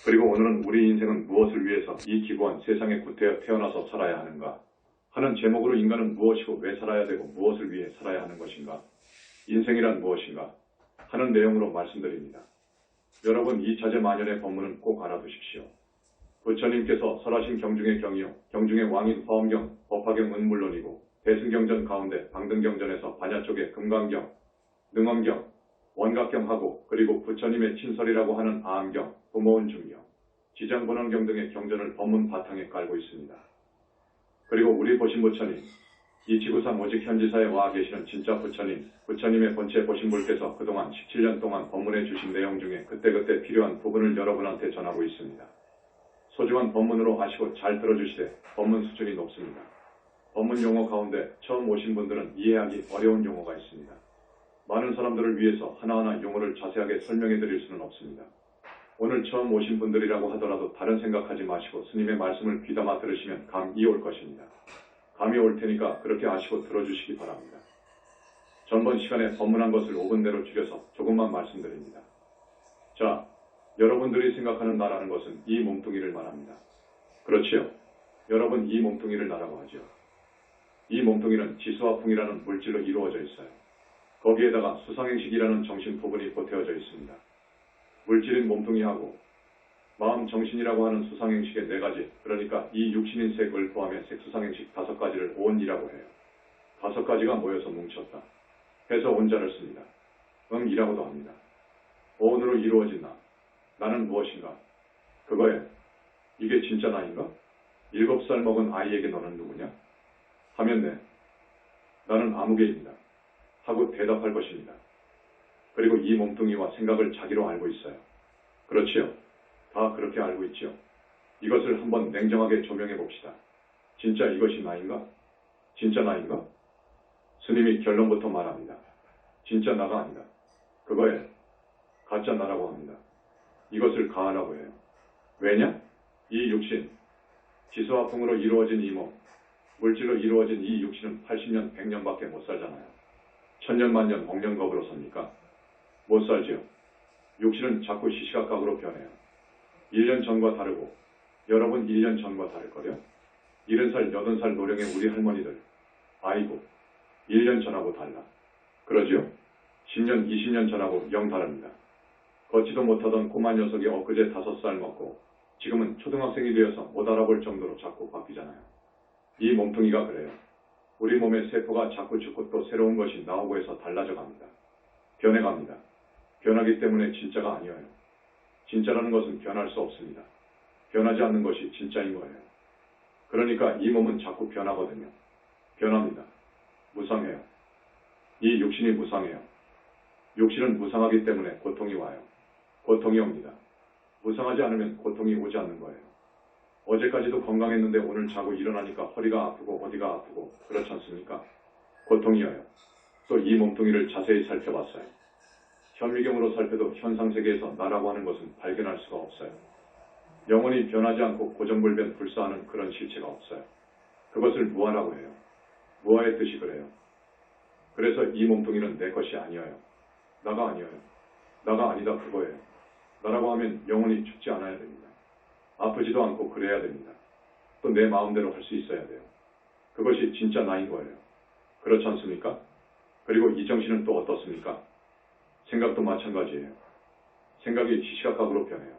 그리고 오늘은 우리 인생은 무엇을 위해서 이 기구한 세상에 구태여 태어나서 살아야 하는가 하는 제목으로 인간은 무엇이고 왜 살아야 되고 무엇을 위해 살아야 하는 것인가, 인생이란 무엇인가 하는 내용으로 말씀드립니다. 여러분, 이 자제만연의 법문은 꼭 알아두십시오. 부처님께서 설하신 경중의 경이요, 경중의 왕인 화엄경, 법화경은 물론이고 대승경전 가운데 방등경전에서 반야 쪽에 금강경, 능엄경, 원각경하고 그리고 부처님의 친설이라고 하는 아암경, 부모운 중경, 지장본원경 등의 경전을 법문 바탕에 깔고 있습니다. 그리고 우리 보신 부처님, 이 지구상 오직 현지사에 와 계시는 진짜 부처님, 부처님의 본체 보신 분께서 그동안 17년 동안 법문해 주신 내용 중에 그때그때 필요한 부분을 여러분한테 전하고 있습니다. 소중한 법문으로 아시고 잘 들어주시되 법문 수준이 높습니다. 법문 용어 가운데 처음 오신 분들은 이해하기 어려운 용어가 있습니다. 많은 사람들을 위해서 하나하나 용어를 자세하게 설명해 드릴 수는 없습니다. 오늘 처음 오신 분들이라고 하더라도 다른 생각하지 마시고 스님의 말씀을 귀담아 들으시면 감이 올 것입니다. 감이 올 테니까 그렇게 아시고 들어주시기 바랍니다. 전번 시간에 법문한 것을 5분대로 줄여서 조금만 말씀드립니다. 자, 여러분들이 생각하는 나라는 것은 이 몸뚱이를 말합니다. 그렇지요? 여러분, 이 몸뚱이를 나라고 하죠. 이 몸뚱이는 지수와 풍이라는 물질로 이루어져 있어요. 거기에다가 수상행식이라는 정신 부분이 보태어져 있습니다. 물질인 몸뚱이하고 마음 정신이라고 하는 수상행식의 4가지, 그러니까 이 육신인 색을 포함해 색수상행식 5가지를 오온이라고 해요. 5가지가 모여서 뭉쳤다 해서 온자를 씁니다. 이라고도 합니다. 오온으로 이루어진 나, 나는 무엇인가? 그거에 이게 진짜 나인가? 7살 먹은 아이에게 너는 누구냐? 하면 네, 나는 아무개입니다 하고 대답할 것입니다. 그리고 이 몸뚱이와 생각을 자기로 알고 있어요. 그렇지요? 다 그렇게 알고 있지요? 이것을 한번 냉정하게 조명해 봅시다. 진짜 이것이 나인가? 진짜 나인가? 스님이 결론부터 말합니다. 진짜 나가 아니다. 그거에 가짜 나라고 합니다. 이것을 가하라고 해요. 왜냐? 이 육신, 지수와 풍으로 이루어진 이 몸, 물질로 이루어진 이 육신은 80년, 100년밖에 못 살잖아요. 천년, 만년, 억년겁으로 삽니까? 못 살지요. 육신은 자꾸 시시각각으로 변해요. 1년 전과 다르고 여러분 1년 전과 다를걸요? 70살, 80살 노령의 우리 할머니들, 아이고 1년 전하고 달라. 그러지요? 10년, 20년 전하고 영 다릅니다. 걷지도 못하던 꼬마 녀석이 엊그제 5살 먹고 지금은 초등학생이 되어서 못 알아볼 정도로 자꾸 바뀌잖아요. 이 몸뚱이가 그래요. 우리 몸의 세포가 자꾸 죽고 또 새로운 것이 나오고 해서 달라져 갑니다. 변해갑니다. 변하기 때문에 진짜가 아니에요. 진짜라는 것은 변할 수 없습니다. 변하지 않는 것이 진짜인 거예요. 그러니까 이 몸은 자꾸 변하거든요. 변합니다. 무상해요. 이 육신이 무상해요. 육신은 무상하기 때문에 고통이 와요. 고통이 옵니다. 무상하지 않으면 고통이 오지 않는 거예요. 어제까지도 건강했는데 오늘 자고 일어나니까 허리가 아프고 어디가 아프고 그렇지 않습니까? 고통이 와요. 또 이 몸뚱이를 자세히 살펴봤어요. 현미경으로 살펴도 현상세계에서 나라고 하는 것은 발견할 수가 없어요. 영원히 변하지 않고 고정불변 불사하는 그런 실체가 없어요. 그것을 무아라고 해요. 무아의 뜻이 그래요. 그래서 이 몸뚱이는 내 것이 아니어요. 나가 아니어요. 나가 아니다 그거예요. 나라고 하면 영원히 죽지 않아야 됩니다. 아프지도 않고 그래야 됩니다. 또 내 마음대로 할 수 있어야 돼요. 그것이 진짜 나인 거예요. 그렇지 않습니까? 그리고 이 정신은 또 어떻습니까? 생각도 마찬가지예요. 생각이 시시각각으로 변해요.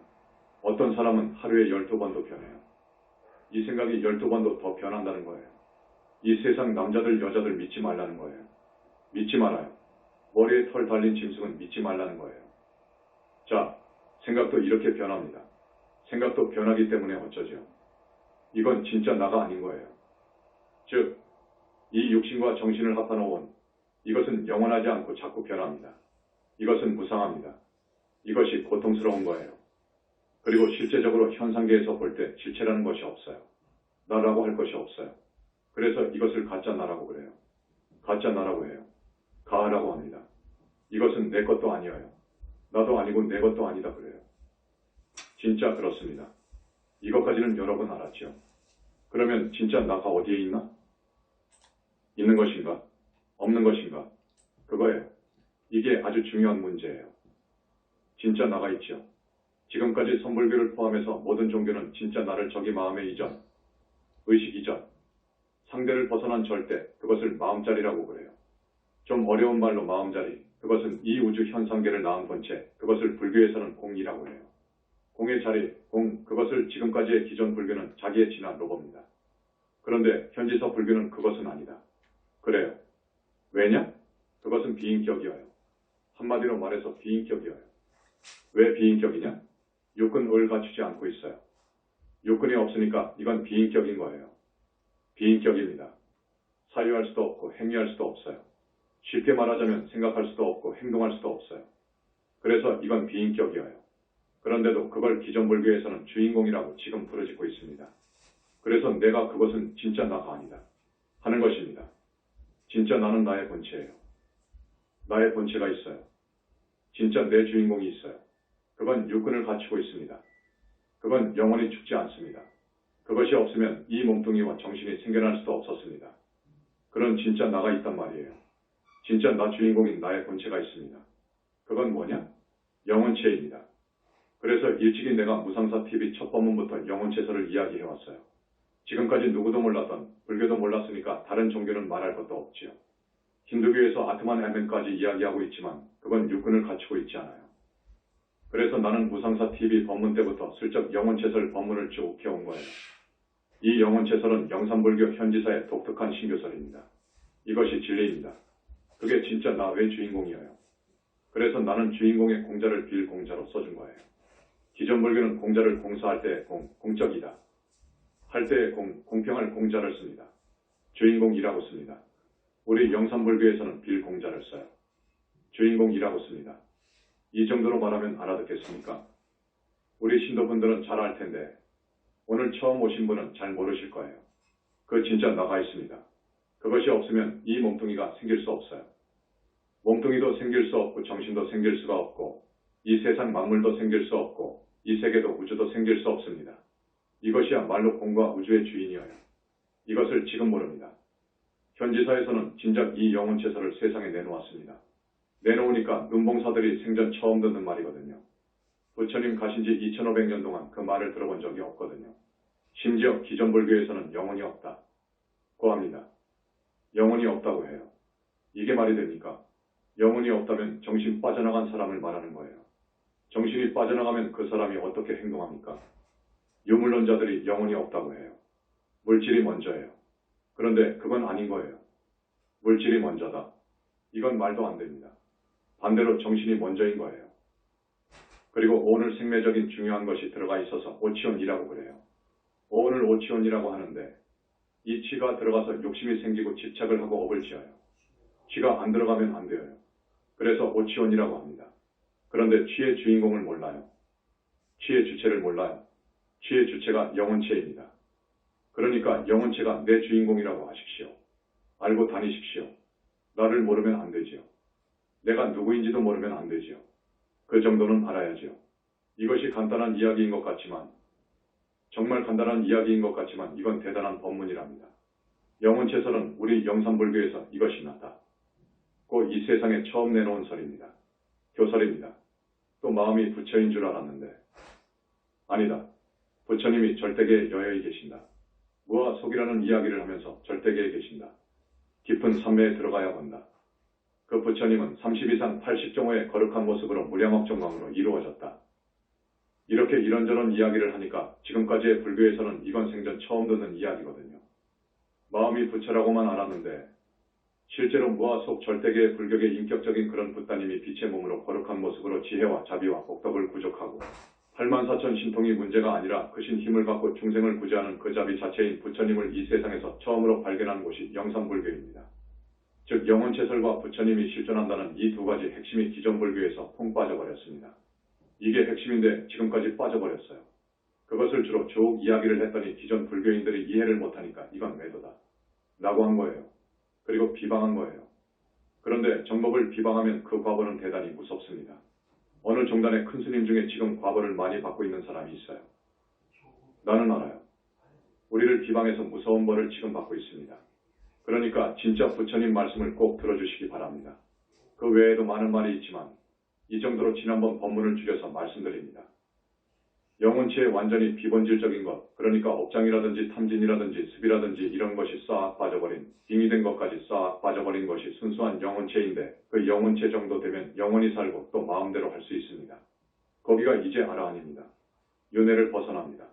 어떤 사람은 하루에 12번도 변해요. 이 생각이 12번도 더 변한다는 거예요. 이 세상 남자들 여자들 믿지 말라는 거예요. 믿지 말아요. 머리에 털 달린 짐승은 믿지 말라는 거예요. 자, 생각도 이렇게 변합니다. 생각도 변하기 때문에 어쩌죠? 이건 진짜 나가 아닌 거예요. 즉, 이 육신과 정신을 합해놓은 이것은 영원하지 않고 자꾸 변합니다. 이것은 무상합니다. 이것이 고통스러운 거예요. 그리고 실제적으로 현상계에서 볼 때 실체라는 것이 없어요. 나라고 할 것이 없어요. 그래서 이것을 가짜 나라고 그래요. 가짜 나라고 해요. 가하라고 합니다. 이것은 내 것도 아니에요. 나도 아니고 내 것도 아니다 그래요. 진짜 그렇습니다. 이것까지는 여러분 알았죠? 그러면 진짜 나가 어디에 있나? 있는 것인가? 없는 것인가? 그거예요. 이게 아주 중요한 문제예요. 진짜 나가 있죠. 지금까지 선불교를 포함해서 모든 종교는 진짜 나를 저기 마음의 이전, 의식 이전, 상대를 벗어난 절대, 그것을 마음자리라고 그래요. 좀 어려운 말로 마음자리, 그것은 이 우주 현상계를 낳은 본체, 그것을 불교에서는 공이라고 해요. 공의 자리, 공, 그것을 지금까지의 기존 불교는 자기의 진화 로고입니다. 그런데 현지서 불교는 그것은 아니다. 그래요. 왜냐? 그것은 비인격이어요. 한마디로 말해서 비인격이어요. 왜 비인격이냐? 육근을 갖추지 않고 있어요. 육근이 없으니까 이건 비인격인 거예요. 비인격입니다. 사유할 수도 없고 행위할 수도 없어요. 쉽게 말하자면 생각할 수도 없고 행동할 수도 없어요. 그래서 이건 비인격이어요. 그런데도 그걸 기존 불교에서는 주인공이라고 지금 부르짖고 있습니다. 그래서 내가 그것은 진짜 나가 아니다 하는 것입니다. 진짜 나는 나의 본체예요. 나의 본체가 있어요. 진짜 내 주인공이 있어요. 그건 육근을 갖추고 있습니다. 그건 영원히 죽지 않습니다. 그것이 없으면 이 몸뚱이와 정신이 생겨날 수도 없었습니다. 그런 진짜 나가 있단 말이에요. 진짜 나 주인공인 나의 본체가 있습니다. 그건 뭐냐? 영혼체입니다. 그래서 일찍이 내가 무상사TV 첫 법문부터 영혼체설을 이야기해왔어요. 지금까지 누구도 몰랐던 불교도 몰랐으니까 다른 종교는 말할 것도 없지요. 힌두교에서 아트만 엠멘까지 이야기하고 있지만 그건 육근을 갖추고 있지 않아요. 그래서 나는 무상사TV 법문 때부터 슬쩍 영혼체설 법문을 쭉 해온 거예요. 이 영혼체설은 영산불교 현지사의 독특한 신교설입니다. 이것이 진리입니다. 그게 진짜 나의 주인공이에요. 그래서 나는 주인공의 공자를 빌 공자로 써준 거예요. 기존 불교는 공자를 공사할 때 공적이다. 할 때 공평할 공자를 씁니다. 주인공이라고 씁니다. 우리 영산불교에서는 빌 공자를 써요. 주인공이라고 씁니다. 이 정도로 말하면 알아듣겠습니까? 우리 신도분들은 잘 알 텐데 오늘 처음 오신 분은 잘 모르실 거예요. 그 진짜 나가 있습니다. 그것이 없으면 이 몸뚱이가 생길 수 없어요. 몸뚱이도 생길 수 없고 정신도 생길 수가 없고 이 세상 만물도 생길 수 없고 이 세계도 우주도 생길 수 없습니다. 이것이야말로 공과 우주의 주인이어요. 이것을 지금 모릅니다. 현지사에서는 진작 이 영혼체설을 세상에 내놓았습니다. 내놓으니까 눈봉사들이 생전 처음 듣는 말이거든요. 부처님 가신 지 2500년 동안 그 말을 들어본 적이 없거든요. 심지어 기존 불교에서는 영혼이 없다고 합니다. 영혼이 없다고 해요. 이게 말이 됩니까? 영혼이 없다면 정신 빠져나간 사람을 말하는 거예요. 정신이 빠져나가면 그 사람이 어떻게 행동합니까? 유물론자들이 영혼이 없다고 해요. 물질이 먼저예요. 그런데 그건 아닌 거예요. 물질이 먼저다. 이건 말도 안 됩니다. 반대로 정신이 먼저인 거예요. 그리고 오늘 생매적인 중요한 것이 들어가 있어서 오치온이라고 그래요. 오늘 오치온이라고 하는데 이 치가 들어가서 욕심이 생기고 집착을 하고 업을 지어요. 치가 안 들어가면 안 돼요. 그래서 오치온이라고 합니다. 그런데 치의 주인공을 몰라요. 치의 주체를 몰라요. 치의 주체가 영혼체입니다. 그러니까 영혼체가 내 주인공이라고 하십시오. 알고 다니십시오. 나를 모르면 안 되지요. 내가 누구인지도 모르면 안 되지요. 그 정도는 알아야지요. 이것이 간단한 이야기인 것 같지만 정말 간단한 이야기인 것 같지만 이건 대단한 법문이랍니다. 영혼체설은 우리 영산불교에서 이것이 나다. 고 이 세상에 처음 내놓은 설입니다. 교설입니다. 또 마음이 부처인 줄 알았는데 아니다. 부처님이 절대계에 여여히 계신다. 무와 속이라는 이야기를 하면서 절대계에 계신다. 깊은 산매에 들어가야 본다. 그 부처님은 30 이상 80종호의 거룩한 모습으로 무량업종광으로 이루어졌다. 이렇게 이런저런 이야기를 하니까 지금까지의 불교에서는 이건 생전 처음 듣는 이야기거든요. 마음이 부처라고만 알았는데 실제로 무와 속 절대계의 불교의 인격적인 그런 붓다님이 빛의 몸으로 거룩한 모습으로 지혜와 자비와 복덕을 구족하고 84,000 신통이 문제가 아니라 그 신 힘을 받고 중생을 구제하는 그 자비 자체인 부처님을 이 세상에서 처음으로 발견한 곳이 영산불교입니다. 즉 영혼체설과 부처님이 실존한다는 이 두 가지 핵심이 기존 불교에서 통 빠져버렸습니다. 이게 핵심인데 지금까지 빠져버렸어요. 그것을 주로 쭉 이야기를 했더니 기존 불교인들이 이해를 못하니까 이건 외도다 라고 한 거예요. 그리고 비방한 거예요. 그런데 정법을 비방하면 그 과보는 대단히 무섭습니다. 어느 종단의 큰 스님 중에 지금 과보를 많이 받고 있는 사람이 있어요. 나는 알아요. 우리를 비방해서 무서운 벌을 지금 받고 있습니다. 그러니까 진짜 부처님 말씀을 꼭 들어주시기 바랍니다. 그 외에도 많은 말이 있지만 이 정도로 지난번 법문을 줄여서 말씀드립니다. 영혼체의 완전히 비본질적인 것, 그러니까 업장이라든지 탐진이라든지 습이라든지 이런 것이 싹 빠져버린, 빙이 된 것까지 싹 빠져버린 것이 순수한 영혼체인데 그 영혼체 정도 되면 영원히 살고 또 마음대로 할 수 있습니다. 거기가 이제 아라한입니다. 윤회를 벗어납니다.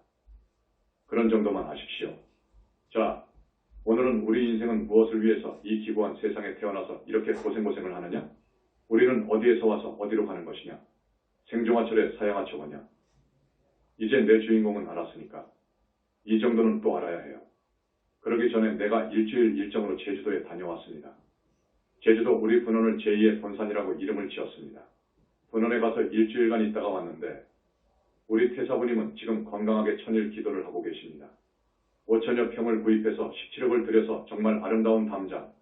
그런 정도만 아십시오. 자, 오늘은 우리 인생은 무엇을 위해서 이 기구한 세상에 태어나서 이렇게 고생을 하느냐? 우리는 어디에서 와서 어디로 가는 것이냐? 생존하철에 사양하처거냐? 이제 내 주인공은 알았으니까 이 정도는 또 알아야 해요. 그러기 전에 내가 일주일 일정으로 제주도에 다녀왔습니다. 제주도 우리 분원을 제2의 본산이라고 이름을 지었습니다. 분원에 가서 일주일간 있다가 왔는데 우리 태사부님은 지금 건강하게 천일 기도를 하고 계십니다. 5천여 평을 구입해서 17억을 들여서 정말 아름다운 담장,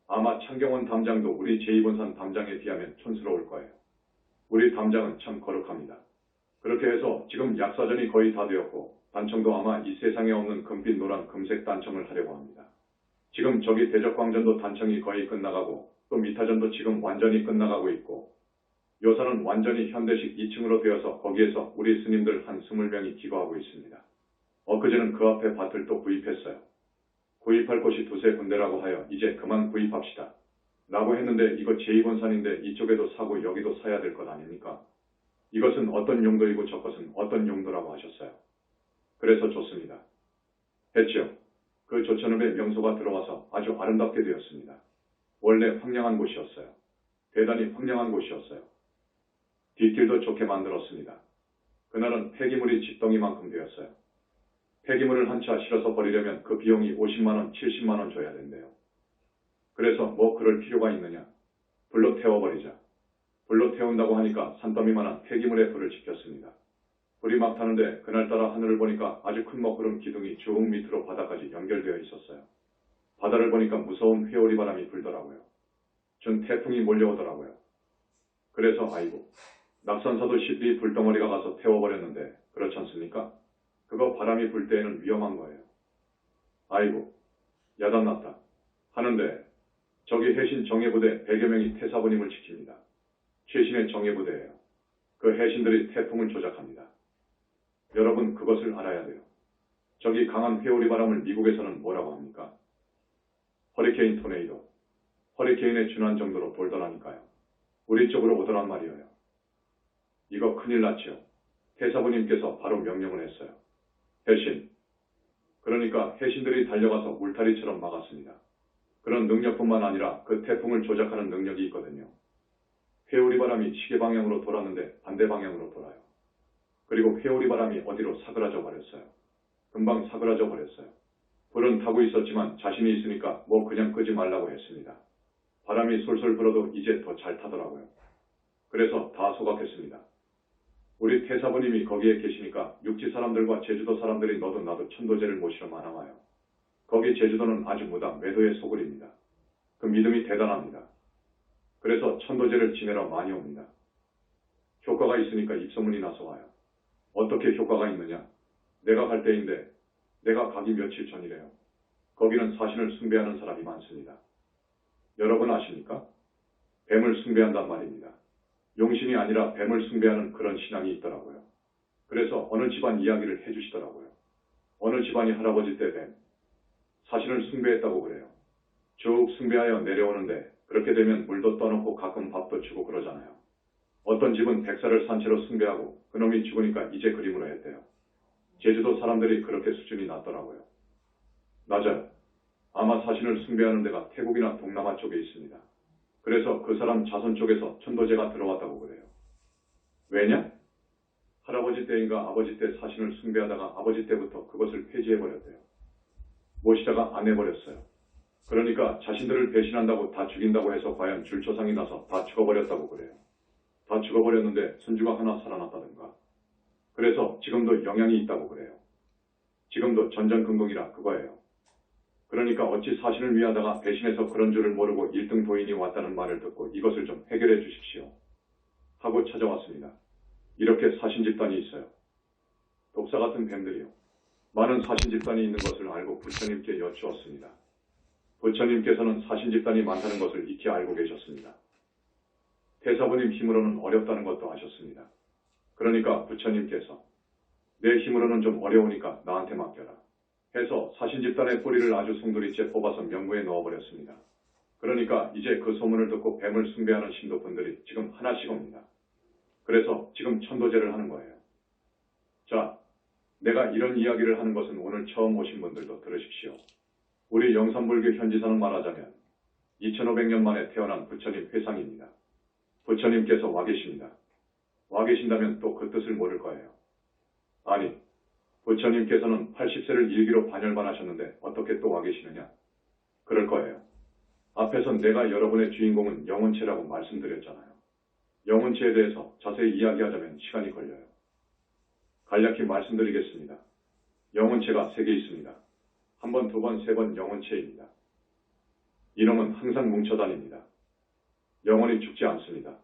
아마 창경원 담장도 우리 제2본산 담장에 비하면 촌스러울 거예요. 우리 담장은 참 거룩합니다. 그렇게 해서 지금 약사전이 거의 다 되었고 단청도 아마 이 세상에 없는 금빛 노란 금색 단청을 하려고 합니다. 지금 저기 대적광전도 단청이 거의 끝나가고 또 미타전도 지금 완전히 끝나가고 있고 요사는 완전히 현대식 2층으로 되어서 거기에서 우리 스님들 한 20명이 기거하고 있습니다. 엊그제는 그 앞에 밭을 또 구입했어요. 구입할 곳이 두세 군데라고 하여 이제 그만 구입합시다. 라고 했는데 이거 제2본산인데 이쪽에도 사고 여기도 사야 될 것 아닙니까? 이것은 어떤 용도이고 저것은 어떤 용도라고 하셨어요. 그래서 좋습니다. 했지요. 그 조천읍에 명소가 들어와서 아주 아름답게 되었습니다. 원래 황량한 곳이었어요. 대단히 황량한 곳이었어요. 뒷길도 좋게 만들었습니다. 그날은 폐기물이 집덩이만큼 되었어요. 폐기물을 한 차 실어서 버리려면 그 비용이 50만원, 70만원 줘야 된대요. 그래서 뭐 그럴 필요가 있느냐. 불로 태워버리자. 불로 태운다고 하니까 산더미만한 폐기물에 불을 지폈습니다. 불이 막 타는데 그날따라 하늘을 보니까 아주 큰 먹구름 기둥이 쭉 밑으로 바다까지 연결되어 있었어요. 바다를 보니까 무서운 회오리 바람이 불더라고요. 준 태풍이 몰려오더라고요. 그래서 아이고, 낙산사도 시들이 불덩어리가 가서 태워버렸는데 그렇지 않습니까? 그거 바람이 불 때에는 위험한 거예요. 아이고, 야단났다. 하는데 저기 해신 정예부대 100여 명이 태사부님을 지킵니다. 최신의 정예부대예요. 그 해신들이 태풍을 조작합니다. 여러분 그것을 알아야 돼요. 저기 강한 회오리 바람을 미국에서는 뭐라고 합니까? 허리케인 토네이도. 허리케인에 준한 정도로 돌더라니까요. 우리 쪽으로 오더란 말이에요. 이거 큰일 났죠. 태사부님께서 바로 명령을 했어요. 해신. 그러니까 해신들이 달려가서 울타리처럼 막았습니다. 그런 능력뿐만 아니라 그 태풍을 조작하는 능력이 있거든요. 회오리 바람이 시계 방향으로 돌았는데 반대 방향으로 돌아요. 그리고 회오리 바람이 어디로 사그라져 버렸어요. 금방 사그라져 버렸어요. 불은 타고 있었지만 자신이 있으니까 뭐 그냥 끄지 말라고 했습니다. 바람이 솔솔 불어도 이제 더 잘 타더라고요. 그래서 다 소각했습니다. 우리 태사부님이 거기에 계시니까 육지 사람들과 제주도 사람들이 너도 나도 천도제를 모시러 많아 와요. 거기 제주도는 아주 무당 외도의 소굴입니다. 그 믿음이 대단합니다. 그래서 천도제를 지내러 많이 옵니다. 효과가 있으니까 입소문이 나서 와요. 어떻게 효과가 있느냐? 내가 갈 때인데 내가 가기 며칠 전이래요. 거기는 사신을 숭배하는 사람이 많습니다. 여러분 아십니까? 뱀을 숭배한단 말입니다. 용신이 아니라 뱀을 숭배하는 그런 신앙이 있더라고요. 그래서 어느 집안 이야기를 해주시더라고요. 어느 집안이 할아버지 때 뱀, 사신을 숭배했다고 그래요. 쭉 숭배하여 내려오는데 그렇게 되면 물도 떠놓고 가끔 밥도 주고 그러잖아요. 어떤 집은 백사를 산채로 숭배하고 그놈이 죽으니까 이제 그림으로 했대요. 제주도 사람들이 그렇게 수준이 낮더라고요. 낮아요. 아마 사신을 숭배하는 데가 태국이나 동남아 쪽에 있습니다. 그래서 그 사람 자손 쪽에서 천도제가 들어왔다고 그래요. 왜냐? 할아버지 때인가 아버지 때 사신을 숭배하다가 아버지 때부터 그것을 폐지해버렸대요. 모시다가 안 해버렸어요. 그러니까 자신들을 배신한다고 다 죽인다고 해서 과연 줄초상이 나서 다 죽어버렸다고 그래요. 다 죽어버렸는데 손주가 하나 살아났다든가. 그래서 지금도 영향이 있다고 그래요. 지금도 전전긍긍이라 그거예요. 그러니까 어찌 사신을 위하다가 배신해서 그런 줄을 모르고 1등 도인이 왔다는 말을 듣고 이것을 좀 해결해 주십시오. 하고 찾아왔습니다. 이렇게 사신 집단이 있어요. 독사 같은 뱀들이요. 많은 사신 집단이 있는 것을 알고 부처님께 여쭈었습니다. 부처님께서는 사신 집단이 많다는 것을 익히 알고 계셨습니다. 태사부님 힘으로는 어렵다는 것도 아셨습니다. 그러니까 부처님께서 내 힘으로는 좀 어려우니까 나한테 맡겨라. 해서 사신 집단의 뿌리를 아주 송두리째 뽑아서 명부에 넣어버렸습니다. 그러니까 이제 그 소문을 듣고 뱀을 숭배하는 신도분들이 지금 하나씩 옵니다. 그래서 지금 천도제를 하는 거예요. 자, 내가 이런 이야기를 하는 것은 오늘 처음 오신 분들도 들으십시오. 우리 영산불교 현지사는 말하자면 2500년 만에 태어난 부처님 회상입니다. 부처님께서 와 계십니다. 와 계신다면 또 그 뜻을 모를 거예요. 아니, 부처님께서는 80세를 일기로 반열반하셨는데 어떻게 또 와 계시느냐? 그럴 거예요. 앞에선 내가 여러분의 주인공은 영혼체라고 말씀드렸잖아요. 영혼체에 대해서 자세히 이야기하자면 시간이 걸려요. 간략히 말씀드리겠습니다. 영혼체가 3개 있습니다. 한 번, 두 번, 세 번 영혼체입니다. 이놈은 항상 뭉쳐 다닙니다. 영혼이 죽지 않습니다.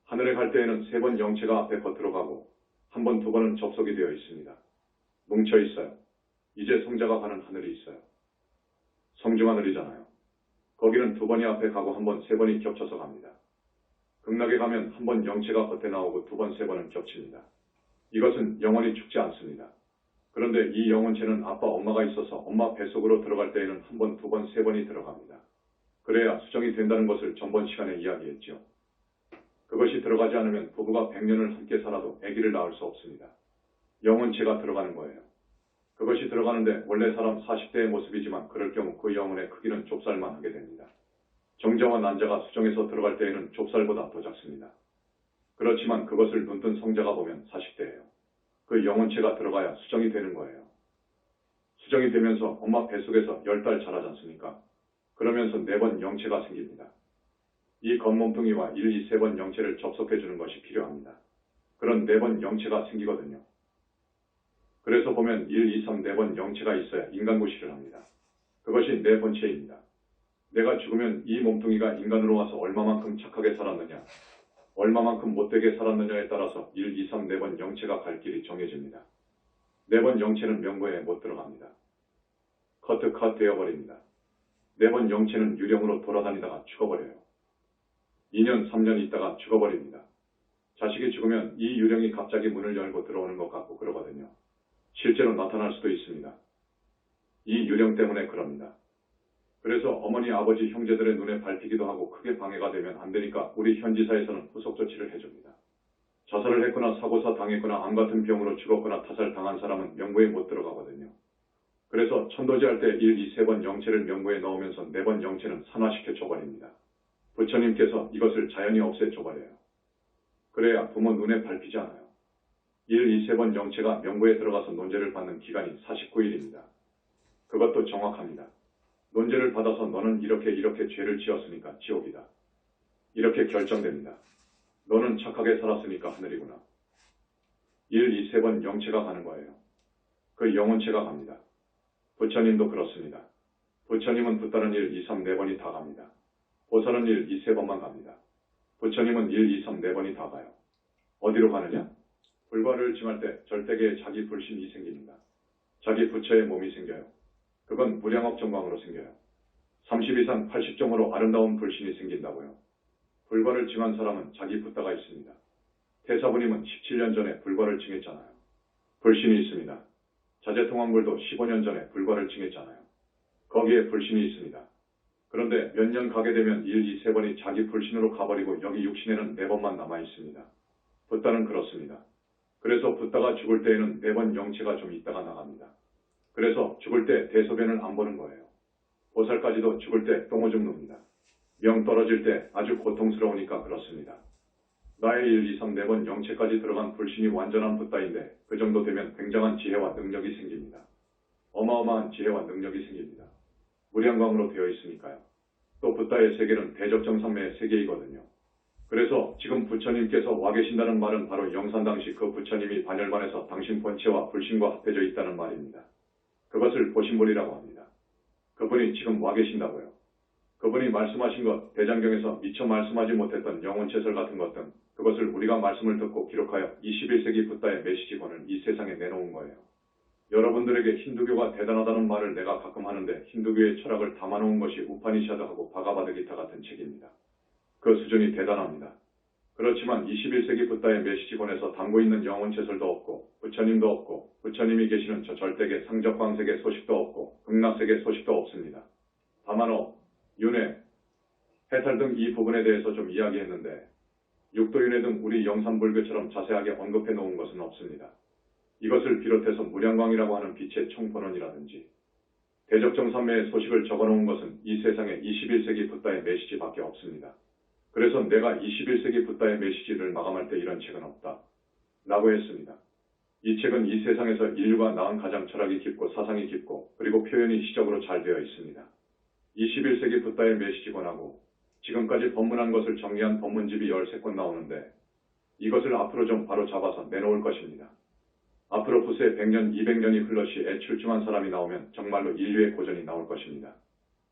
하늘에 갈 때에는 3번 영체가 앞에 겉으로 가고 한 번, 두 번은 접속이 되어 있습니다. 뭉쳐 있어요. 이제 성자가 가는 하늘이 있어요. 성중하늘이잖아요. 거기는 2번이 앞에 가고 한 번, 3번이 겹쳐서 갑니다. 극락에 가면 한 번 영체가 겉에 나오고 2번, 3번은 겹칩니다. 이것은 영원히 죽지 않습니다. 그런데 이 영혼체는 아빠, 엄마가 있어서 엄마 뱃속으로 들어갈 때에는 한 번, 2번, 3번이 들어갑니다. 그래야 수정이 된다는 것을 전번 시간에 이야기했죠. 그것이 들어가지 않으면 부부가 100년을 함께 살아도 아기를 낳을 수 없습니다. 영혼체가 들어가는 거예요. 그것이 들어가는데 원래 사람 40대의 모습이지만 그럴 경우 그 영혼의 크기는 좁쌀만 하게 됩니다. 정자와 난자가 수정에서 들어갈 때에는 좁쌀보다 더 작습니다. 그렇지만 그것을 눈뜬 성자가 보면 40대예요. 그 영혼체가 들어가야 수정이 되는 거예요. 수정이 되면서 엄마 뱃속에서 10달 자라지 않습니까? 그러면서 4번 영체가 생깁니다. 이 겉몸뚱이와 1, 2, 3번 영체를 접속해주는 것이 필요합니다. 그런 4번 영체가 생기거든요. 그래서 보면 1, 2, 3, 4번 영체가 있어야 인간고시를 합니다. 그것이 내 본체입니다. 내가 죽으면 이 몸뚱이가 인간으로 와서 얼마만큼 착하게 살았느냐, 얼마만큼 못되게 살았느냐에 따라서 1, 2, 3, 4번 영체가 갈 길이 정해집니다. 4번 영체는 명부에 못 들어갑니다. 컷 되어버립니다. 4번 영체는 유령으로 돌아다니다가 죽어버려요. 2년, 3년 있다가 죽어버립니다. 자식이 죽으면 이 유령이 갑자기 문을 열고 들어오는 것 같고 그러거든요. 실제로 나타날 수도 있습니다. 이 유령 때문에 그럽니다. 그래서 어머니, 아버지, 형제들의 눈에 밟히기도 하고 크게 방해가 되면 안 되니까 우리 현지사에서는 후속 조치를 해줍니다. 자살을 했거나 사고사 당했거나 암 같은 병으로 죽었거나 타살 당한 사람은 명부에 못 들어가거든요. 그래서 천도제 할 때 1, 2, 3번 영체를 명부에 넣으면서 4번 영체는 산화시켜 줘버립니다. 부처님께서 이것을 자연히 없애줘버려요. 그래야 부모 눈에 밟히지 않아요. 1, 2, 3번 영체가 명부에 들어가서 논제를 받는 기간이 49일입니다. 그것도 정확합니다. 논제를 받아서 너는 이렇게 죄를 지었으니까 지옥이다. 이렇게 결정됩니다. 너는 착하게 살았으니까 하늘이구나. 1, 2, 3번 영체가 가는 거예요. 그 영혼체가 갑니다. 부처님도 그렇습니다. 부처님은 붓다른 1, 2, 3, 4번이 다 갑니다. 보살은 1, 2, 3번만 갑니다. 부처님은 1, 2, 3, 4번이 다 가요. 어디로 가느냐? 불과를 징할 때 절대계에 자기 불신이 생깁니다. 자기 부처의 몸이 생겨요. 그건 무량억 정광으로 생겨요. 30 이상 80종으로 아름다운 불신이 생긴다고요. 불과를 징한 사람은 자기 붓다가 있습니다. 태사부님은 17년 전에 불과를 징했잖아요. 불신이 있습니다. 자제통왕불도 15년 전에 불과를 징했잖아요. 거기에 불신이 있습니다. 그런데 몇 년 가게 되면 1, 2, 3번이 자기 불신으로 가버리고 여기 육신에는 4번만 남아있습니다. 붓다는 그렇습니다. 그래서 붓다가 죽을 때에는 4번 영체가 좀 있다가 나갑니다. 그래서 죽을 때 대소변을 안 보는 거예요. 보살까지도 죽을 때 똥오줌 눕니다. 명 떨어질 때 아주 고통스러우니까 그렇습니다. 나의 1, 2, 3, 4번 영체까지 들어간 불신이 완전한 붓다인데 그 정도 되면 굉장한 지혜와 능력이 생깁니다. 어마어마한 지혜와 능력이 생깁니다. 무량광으로 되어 있으니까요. 또 붓다의 세계는 대적정삼매의 세계이거든요. 그래서 지금 부처님께서 와 계신다는 말은 바로 영산 당시 그 부처님이 반열반해서 당신 본체와 불신과 합해져 있다는 말입니다. 그것을 보신불이라고 합니다. 그분이 지금 와 계신다고요. 그분이 말씀하신 것, 대장경에서 미처 말씀하지 못했던 영혼체설 같은 것 등 그것을 우리가 말씀을 듣고 기록하여 21세기 붓다의 메시지권을 이 세상에 내놓은 거예요. 여러분들에게 힌두교가 대단하다는 말을 내가 가끔 하는데 힌두교의 철학을 담아놓은 것이 우파니샤드하고 바가바드기타 같은 책입니다. 그 수준이 대단합니다. 그렇지만 21세기 붓다의 메시지권에서 담고 있는 영혼체설도 없고 부처님도 없고 부처님이 계시는 저 절대계 상적광세계 소식도 없고 극락세계 소식도 없습니다. 다만 윤회, 해탈 등 이 부분에 대해서 좀 이야기했는데 육도윤회 등 우리 영산불교처럼 자세하게 언급해 놓은 것은 없습니다. 이것을 비롯해서 무량광이라고 하는 빛의 총본원이라든지 대적정산매의 소식을 적어놓은 것은 이 세상에 21세기 붓다의 메시지밖에 없습니다. 그래서 내가 21세기 붓다의 메시지를 마감할 때 이런 책은 없다 라고 했습니다. 이 책은 이 세상에서 인류가 낳은 가장 철학이 깊고 사상이 깊고 그리고 표현이 시적으로 잘 되어 있습니다. 21세기 붓다의 메시지권하고 지금까지 법문한 것을 정리한 법문집이 13권 나오는데 이것을 앞으로 좀 바로 잡아서 내놓을 것입니다. 앞으로 후세 100년, 200년이 흘러 시에 출중한 사람이 나오면 정말로 인류의 고전이 나올 것입니다.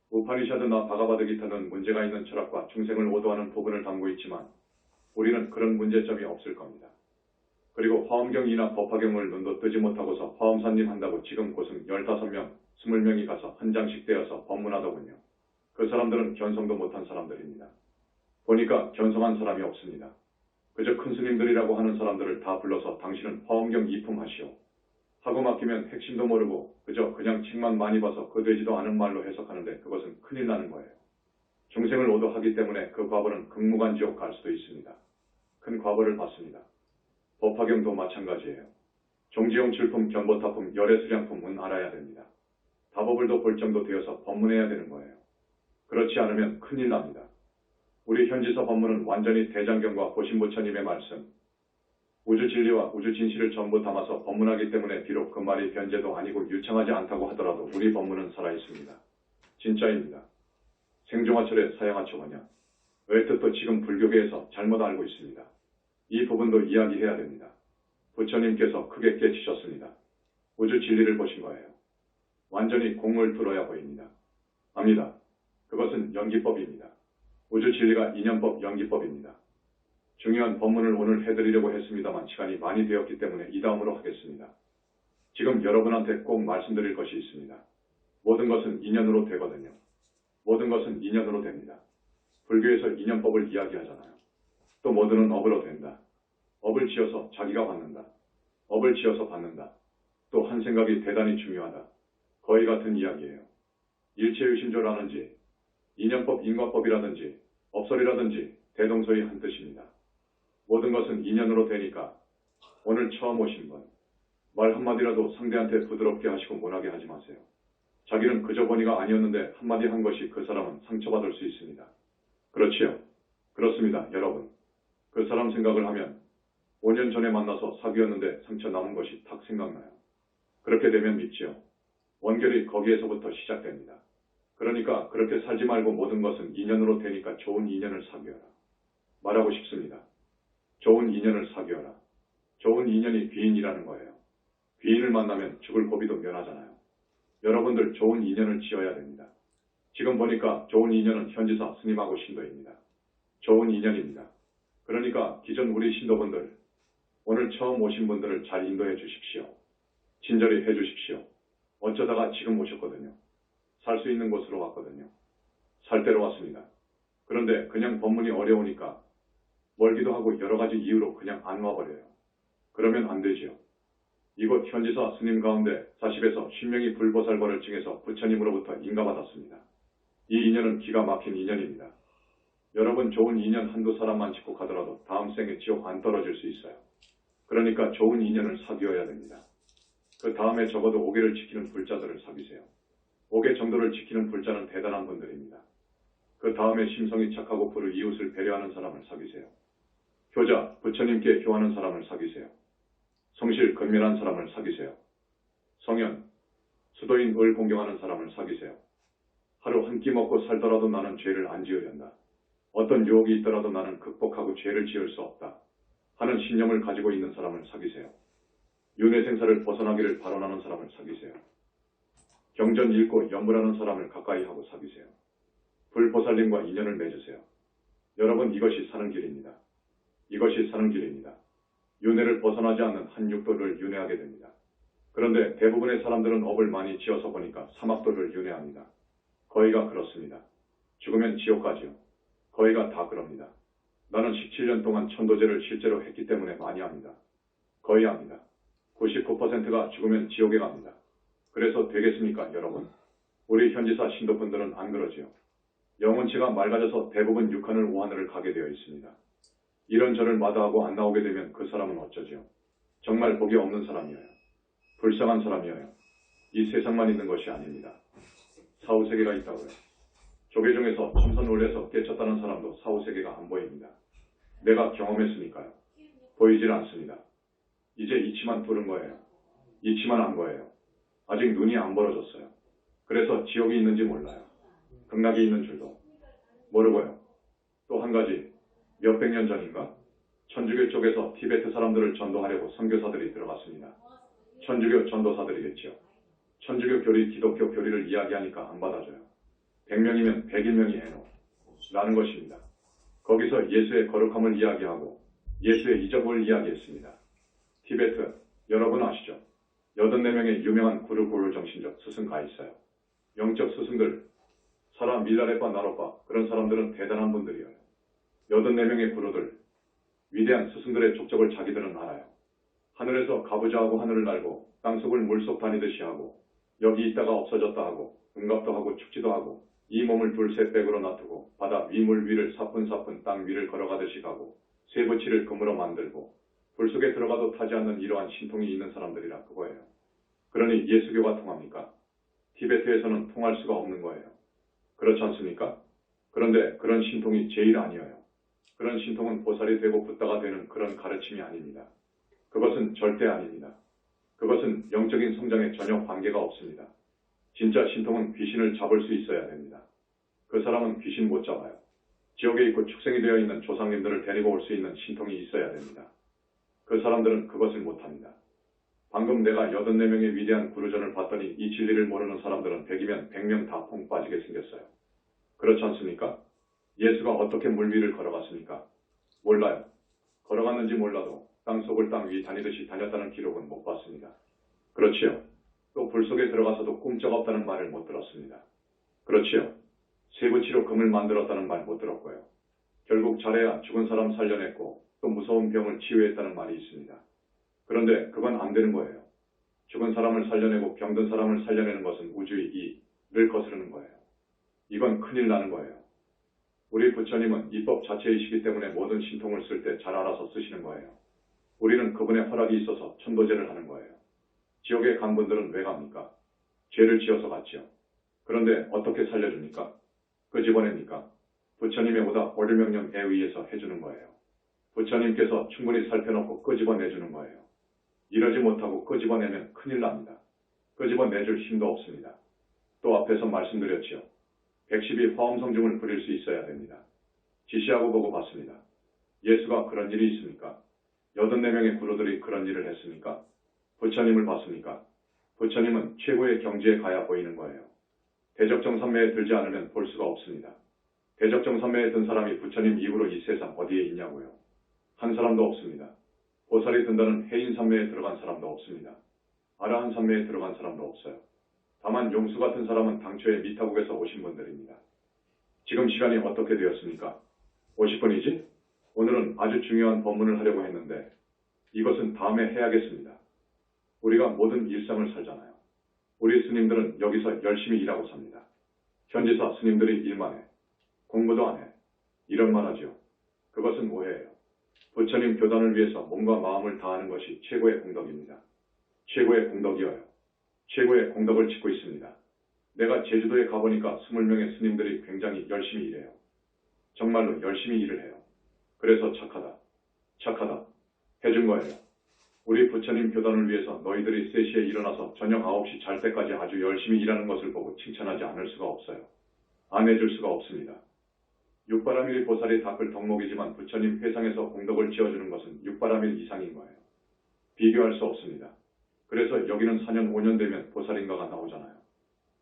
우파니샤드나 바가바드기타는 문제가 있는 철학과 중생을 오도하는 부분을 담고 있지만 우리는 그런 문제점이 없을 겁니다. 그리고 화엄경이나 법화경을 눈도 뜨지 못하고서 화엄사님 한다고 지금 고승 15명, 20명이 가서 한 장씩 떼어서 법문하더군요. 그 사람들은 견성도 못한 사람들입니다. 보니까 견성한 사람이 없습니다. 그저 큰 스님들이라고 하는 사람들을 다 불러서 당신은 화엄경 이품하시오. 하고 맡기면 핵심도 모르고 그냥 책만 많이 봐서 그 되지도 않은 말로 해석하는데 그것은 큰일 나는 거예요. 중생을 오도하기 때문에 그 과보는 극무간지옥 갈 수도 있습니다. 큰 과보를 받습니다. 법화경도 마찬가지예요. 종지용 출품, 견보타품, 열애수량품은 알아야 됩니다. 다법을도 볼 정도 되어서 법문해야 되는 거예요. 그렇지 않으면 큰일 납니다. 우리 현지서 법문은 완전히 대장경과 보신부처님의 말씀, 우주진리와 우주진실을 전부 담아서 법문하기 때문에 비록 그 말이 변제도 아니고 유창하지 않다고 하더라도 우리 법문은 살아있습니다. 진짜입니다. 생종화철의 사양화초거냐. 외뜻도 지금 불교계에서 잘못 알고 있습니다. 이 부분도 이야기해야 됩니다. 부처님께서 크게 깨치셨습니다. 우주진리를 보신 거예요. 완전히 공을 들어야 보입니다. 압니다. 그것은 연기법입니다. 우주진리가 인연법 연기법입니다. 중요한 법문을 오늘 해드리려고 했습니다만 시간이 많이 되었기 때문에 이 다음으로 하겠습니다. 지금 여러분한테 꼭 말씀드릴 것이 있습니다. 모든 것은 인연으로 되거든요. 모든 것은 인연으로 됩니다. 불교에서 인연법을 이야기하잖아요. 또 모두는 업으로 된다. 업을 지어서 자기가 받는다. 업을 지어서 받는다. 또 한 생각이 대단히 중요하다. 거의 같은 이야기예요. 일체유심조라든지 인연법, 인과법이라든지 업설이라든지 대동소이 한 뜻입니다. 모든 것은 인연으로 되니까 오늘 처음 오신 분, 말 한마디라도 상대한테 부드럽게 하시고 모나게 하지 마세요. 자기는 그저 보니가 아니었는데 한마디 한 것이 그 사람은 상처받을 수 있습니다. 그렇지요? 그렇습니다, 여러분. 그 사람 생각을 하면 5년 전에 만나서 사귀었는데 상처 남은 것이 탁 생각나요. 그렇게 되면 믿지요. 원결이 거기에서부터 시작됩니다. 그러니까 그렇게 살지 말고 모든 것은 인연으로 되니까 좋은 인연을 사귀어라. 말하고 싶습니다. 좋은 인연을 사귀어라. 좋은 인연이 귀인이라는 거예요. 귀인을 만나면 죽을 고비도 면하잖아요. 여러분들 좋은 인연을 지어야 됩니다. 지금 보니까 좋은 인연은 현지사 스님하고 신도입니다. 좋은 인연입니다. 그러니까 기존 우리 신도분들, 오늘 처음 오신 분들을 잘 인도해 주십시오. 친절히 해 주십시오. 어쩌다가 지금 오셨거든요. 살 수 있는 곳으로 왔거든요. 살 데로 왔습니다. 그런데 그냥 법문이 어려우니까 멀기도 하고 여러 가지 이유로 그냥 안 와버려요. 그러면 안 되지요. 이곳 현지사 스님 가운데 40에서 10명이 불보살벌을 증해서 부처님으로부터 인가받았습니다. 이 인연은 기가 막힌 인연입니다. 여러분 좋은 인연 한두 사람만 짓고 가더라도 다음 생에 지옥 안 떨어질 수 있어요. 그러니까 좋은 인연을 사귀어야 됩니다. 그 다음에 적어도 5개를 지키는 불자들을 사귀세요. 5개 정도를 지키는 불자는 대단한 분들입니다. 그 다음에 심성이 착하고 부를 이웃을 배려하는 사람을 사귀세요. 효자, 부처님께 효하는 사람을 사귀세요. 성실, 근면한 사람을 사귀세요. 성현, 수도인 을 공경하는 사람을 사귀세요. 하루 한 끼 먹고 살더라도 나는 죄를 안 지으련다. 어떤 유혹이 있더라도 나는 극복하고 죄를 지을 수 없다. 하는 신념을 가지고 있는 사람을 사귀세요. 윤회생사를 벗어나기를 발언하는 사람을 사귀세요. 경전 읽고 염불하는 사람을 가까이 하고 사귀세요. 불보살님과 인연을 맺으세요. 여러분 이것이 사는 길입니다. 이것이 사는 길입니다. 윤회를 벗어나지 않는 한 육도를 윤회하게 됩니다. 그런데 대부분의 사람들은 업을 많이 지어서 보니까 사막도를 윤회합니다. 거의가 그렇습니다. 죽으면 지옥 가지요. 거의가 다 그럽니다. 나는 17년 동안 천도제를 실제로 했기 때문에 많이 합니다. 거의 합니다. 99%가 죽으면 지옥에 갑니다. 그래서 되겠습니까, 여러분? 우리 현지사 신도분들은 안 그러지요. 영혼치가 맑아져서 대부분 육하늘 오하늘을 가게 되어 있습니다. 이런 저를 마다하고 안 나오게 되면 그 사람은 어쩌지요? 정말 복이 없는 사람이에요. 불쌍한 사람이에요. 이 세상만 있는 것이 아닙니다. 사후세계가 있다고요. 조계 중에서 참선 올려서 깨쳤다는 사람도 사후세계가 안 보입니다. 내가 경험했으니까요. 보이질 않습니다. 이제 이치만 뚫은 거예요. 이치만 한 거예요. 아직 눈이 안 벌어졌어요. 그래서 지옥이 있는지 몰라요. 극락이 있는 줄도 모르고요. 또 한 가지, 몇백 년 전인가? 천주교 쪽에서 티베트 사람들을 전도하려고 선교사들이 들어갔습니다. 천주교 전도사들이겠지요. 천주교 교리, 기독교 교리를 이야기하니까 안 받아줘요. 100명이면 101명이 해노. 라는 것입니다. 거기서 예수의 거룩함을 이야기하고 예수의 이적을 이야기했습니다. 티베트, 여러분 아시죠? 84명의 유명한 구르고르 정신적 스승가 있어요. 영적 스승들, 사라 밀라레파 나로파, 그런 사람들은 대단한 분들이에요. 84명의 구루들, 위대한 스승들의 족적을 자기들은 알아요. 하늘에서 가부좌하고 하늘을 날고 땅속을 물속 다니듯이 하고 여기 있다가 없어졌다 하고 응갑도 하고 축지도 하고 이 몸을 둘셋 백으로 놔두고 바다 위물 위를 사뿐사뿐 땅 위를 걸어가듯이 가고 쇠붙이를 금으로 만들고 불속에 들어가도 타지 않는 이러한 신통이 있는 사람들이라 그거예요. 그러니 예수교가 통합니까? 티베트에서는 통할 수가 없는 거예요. 그렇지 않습니까? 그런데 그런 신통이 제일 아니에요. 그런 신통은 보살이 되고 붓다가 되는 그런 가르침이 아닙니다. 그것은 절대 아닙니다. 그것은 영적인 성장에 전혀 관계가 없습니다. 진짜 신통은 귀신을 잡을 수 있어야 됩니다. 그 사람은 귀신 못 잡아요. 지옥에 있고 축생이 되어 있는 조상님들을 데리고 올 수 있는 신통이 있어야 됩니다. 그 사람들은 그것을 못합니다. 방금 내가 84명의 위대한 구루전을 봤더니 이 진리를 모르는 사람들은 100이면 100명 다 퐁 빠지게 생겼어요. 그렇지 않습니까? 예수가 어떻게 물 위를 걸어갔습니까? 몰라요. 걸어갔는지 몰라도 땅속을 땅 위 다니듯이 다녔다는 기록은 못 봤습니다. 그렇지요. 또 불속에 들어가서도 꿈쩍없다는 말을 못 들었습니다. 그렇지요. 쇠붙이로 금을 만들었다는 말 못 들었고요. 결국 잘해야 죽은 사람 살려냈고 또 무서운 병을 치유했다는 말이 있습니다. 그런데 그건 안 되는 거예요. 죽은 사람을 살려내고 병든 사람을 살려내는 것은 우주의 이를 거스르는 거예요. 이건 큰일 나는 거예요. 우리 부처님은 이법 자체이시기 때문에 모든 신통을 쓸 때 잘 알아서 쓰시는 거예요. 우리는 그분의 허락이 있어서 천도제를 하는 거예요. 지옥에 간 분들은 왜 갑니까? 죄를 지어서 갔지요. 그런데 어떻게 살려줍니까? 끄집어냅니까? 부처님의 보다 오를명령에 의해서 해주는 거예요. 부처님께서 충분히 살펴놓고 끄집어내주는 거예요. 이러지 못하고 끄집어내면 큰일 납니다. 끄집어내줄 힘도 없습니다. 또 앞에서 말씀드렸지요. 110이 화엄성중을 부릴 수 있어야 됩니다. 지시하고 보고 봤습니다. 예수가 그런 일이 있습니까? 84명의 구루들이 그런 일을 했습니까? 부처님을 봤습니까? 부처님은 최고의 경지에 가야 보이는 거예요. 대적정산매에 들지 않으면 볼 수가 없습니다. 대적정산매에 든 사람이 부처님 이후로 이 세상 어디에 있냐고요. 한 사람도 없습니다. 보살이 든다는 해인산매에 들어간 사람도 없습니다. 아라한산매에 들어간 사람도 없어요. 다만 용수 같은 사람은 당초에 미타국에서 오신 분들입니다. 지금 시간이 어떻게 되었습니까? 50분이지? 오늘은 아주 중요한 법문을 하려고 했는데 이것은 다음에 해야겠습니다. 우리가 모든 일상을 살잖아요. 우리 스님들은 여기서 열심히 일하고 삽니다. 현지사 스님들이 일만 해. 공부도 안 해. 이런 말 하죠. 그것은 오해예요. 부처님 교단을 위해서 몸과 마음을 다하는 것이 최고의 공덕입니다. 최고의 공덕이어요. 최고의 공덕을 짓고 있습니다. 내가 제주도에 가보니까 20명의 스님들이 굉장히 열심히 일해요. 정말로 열심히 일을 해요. 그래서 착하다. 착하다. 해준 거예요. 우리 부처님 교단을 위해서 너희들이 3시에 일어나서 저녁 9시 잘 때까지 아주 열심히 일하는 것을 보고 칭찬하지 않을 수가 없어요. 안 해줄 수가 없습니다. 육바라밀 보살이 닦을 덕목이지만 부처님 회상에서 공덕을 지어주는 것은 육바라밀 이상인 거예요. 비교할 수 없습니다. 그래서 여기는 4년 5년 되면 보살인가가 나오잖아요.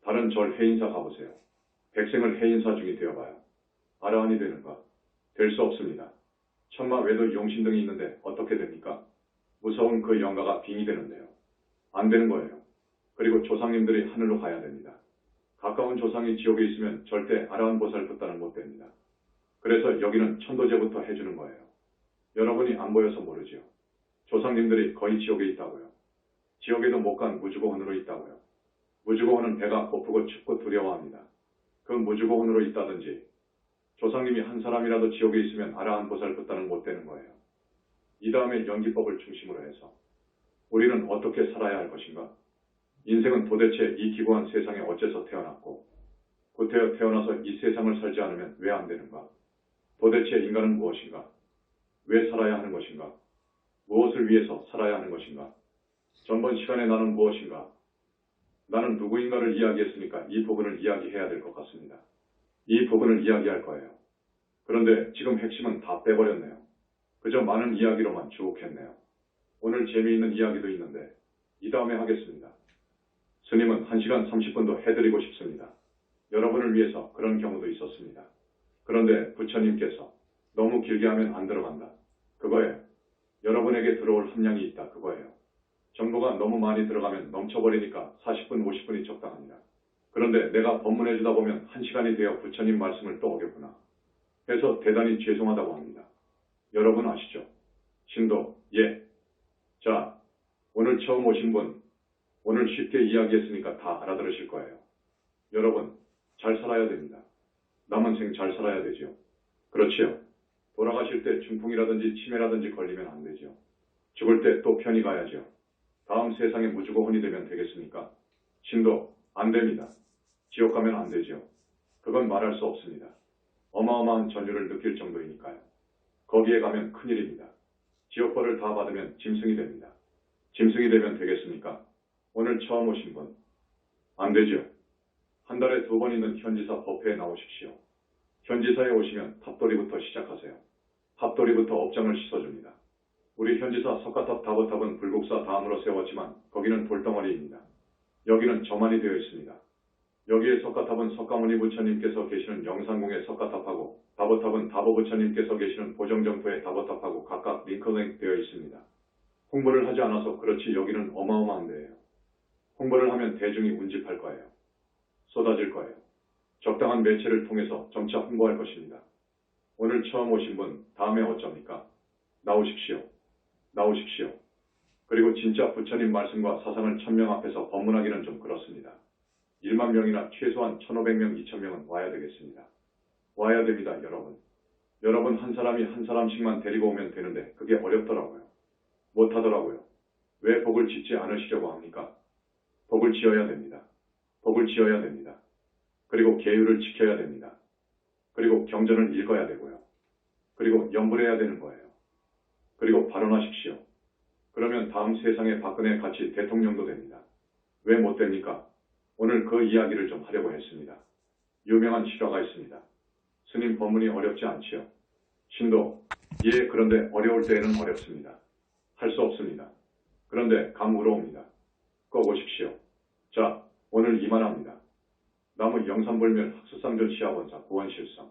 다른 절 해인사 가보세요. 백생을 해인사 중이 되어봐요. 아라한이 되는가? 될 수 없습니다. 천마 외도 용신 등이 있는데 어떻게 됩니까? 무서운 그 영가가 빙이 되는데요. 안 되는 거예요. 그리고 조상님들이 하늘로 가야 됩니다. 가까운 조상이 지옥에 있으면 절대 아라한 보살 붙다는 못 됩니다. 그래서 여기는 천도제부터 해주는 거예요. 여러분이 안 보여서 모르지요. 조상님들이 거의 지옥에 있다고요. 지옥에도 못 간 무주고혼으로 있다고요. 무주고혼은 배가 고프고 춥고 두려워합니다. 그 무주고혼으로 있다든지 조상님이 한 사람이라도 지옥에 있으면 아라한보살급단은 못 되는 거예요. 이 다음에 연기법을 중심으로 해서 우리는 어떻게 살아야 할 것인가? 인생은 도대체 이 기구한 세상에 어째서 태어났고 구태여 태어나서 이 세상을 살지 않으면 왜 안 되는가? 도대체 인간은 무엇인가? 왜 살아야 하는 것인가? 무엇을 위해서 살아야 하는 것인가? 전번 시간에 나는 무엇인가? 나는 누구인가를 이야기했으니까 이 부분을 이야기해야 될 것 같습니다. 이 부분을 이야기할 거예요. 그런데 지금 핵심은 다 빼버렸네요. 그저 많은 이야기로만 쭉 했네요. 오늘 재미있는 이야기도 있는데 이 다음에 하겠습니다. 스님은 1시간 30분도 해드리고 싶습니다. 여러분을 위해서 그런 경우도 있었습니다. 그런데 부처님께서 너무 길게 하면 안 들어간다. 그거예요. 여러분에게 들어올 함량이 있다. 그거예요. 정보가 너무 많이 들어가면 넘쳐버리니까 40분, 50분이 적당합니다. 그런데 내가 법문해주다 보면 1시간이 되어 부처님 말씀을 또 어겼구나 해서 대단히 죄송하다고 합니다. 여러분 아시죠? 신도, 예. 자, 오늘 처음 오신 분, 오늘 쉽게 이야기했으니까 다 알아들으실 거예요. 여러분, 잘 살아야 됩니다. 남은 생 잘 살아야 되지요. 그렇지요. 돌아가실 때 중풍이라든지 치매라든지 걸리면 안 되지요. 죽을 때 또 편히 가야죠. 다음 세상에 무주고혼이 되면 되겠습니까? 신도, 안 됩니다. 지옥 가면 안 되지요. 그건 말할 수 없습니다. 어마어마한 전율을 느낄 정도이니까요. 거기에 가면 큰일입니다. 지옥벌을 다 받으면 짐승이 됩니다. 짐승이 되면 되겠습니까? 오늘 처음 오신 분, 안 되죠. 한 달에 2번 있는 현지사 법회에 나오십시오. 현지사에 오시면 탑돌이부터 시작하세요. 탑돌이부터 업장을 씻어줍니다. 우리 현지사 석가탑 다보탑은 불국사 다음으로 세웠지만 거기는 돌덩어리입니다. 여기는 저만이 되어 있습니다. 여기에 석가탑은 석가모니 부처님께서 계시는 영산궁의 석가탑하고 다보탑은 다보부처님께서 계시는 보정정토의 다보탑하고 각각 링크링 되어 있습니다. 홍보를 하지 않아서 그렇지 여기는 어마어마한 데예요. 홍보를 하면 대중이 운집할 거예요. 쏟아질 거예요. 적당한 매체를 통해서 점차 홍보할 것입니다. 오늘 처음 오신 분 다음에 어쩝니까? 나오십시오. 나오십시오. 그리고 진짜 부처님 말씀과 사상을 1000명 앞에서 법문하기는 좀 그렇습니다. 1만 명이나 최소한 1500명, 2000명은 와야 되겠습니다. 와야 됩니다, 여러분. 여러분 한 사람이 한 사람씩만 데리고 오면 되는데 그게 어렵더라고요. 못하더라고요. 왜 복을 짓지 않으시려고 합니까? 복을 지어야 됩니다. 복을 지어야 됩니다. 그리고 계율을 지켜야 됩니다. 그리고 경전을 읽어야 되고요. 그리고 염불해야 되는 거예요. 그리고 발언하십시오. 그러면 다음 세상에 박근혜 같이 대통령도 됩니다. 왜 못 됩니까? 오늘 그 이야기를 좀 하려고 했습니다. 유명한 실화가 있습니다. 스님 법문이 어렵지 않지요? 신도, 예, 그런데 어려울 때에는 어렵습니다. 할 수 없습니다. 그런데 감으로옵니다. 꼭 오십시오. 자, 오늘 이만합니다. 나무 영산불멸 학수상전 시아원사 구원실성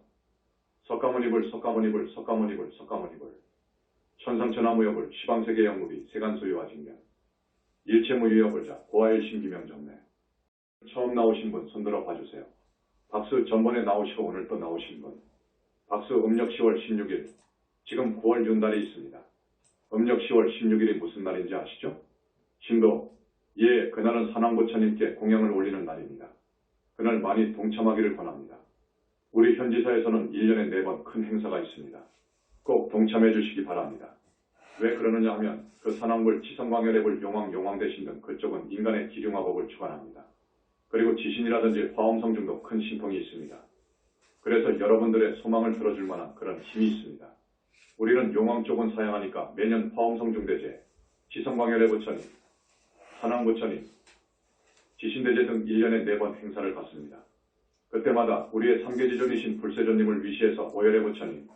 석가모니불 석가모니불 석가모니불 석가모니불 천상천하무여불 시방세계 영무비 세간소유와 징견 일체무유여불자 고아일신기명정매 처음 나오신 분 손들어 봐주세요. 박수 전번에 나오시고 오늘 또 나오신 분 박수 음력 10월 16일 지금 9월 윤달이 있습니다. 음력 10월 16일이 무슨 날인지 아시죠? 신도 예, 그날은 산왕부처님께 공양을 올리는 날입니다. 그날 많이 동참하기를 권합니다. 우리 현지사에서는 1년에 4번 큰 행사가 있습니다. 꼭 동참해 주시기 바랍니다. 왜 그러느냐 하면 그 산왕불, 치성광열애불, 용왕 대신 등 그쪽은 인간의 기륭화법을 주관합니다. 그리고 지신이라든지 화엄성중도 큰 신통이 있습니다. 그래서 여러분들의 소망을 들어줄 만한 그런 힘이 있습니다. 우리는 용왕 쪽은 사양하니까 매년 화엄성중대제, 치성광열애 부처님, 산왕부처님, 지신대제 등 1년에 4번 행사를 갖습니다. 그때마다 우리의 삼계지존이신 불세존님을 위시해서 오열의 부처님,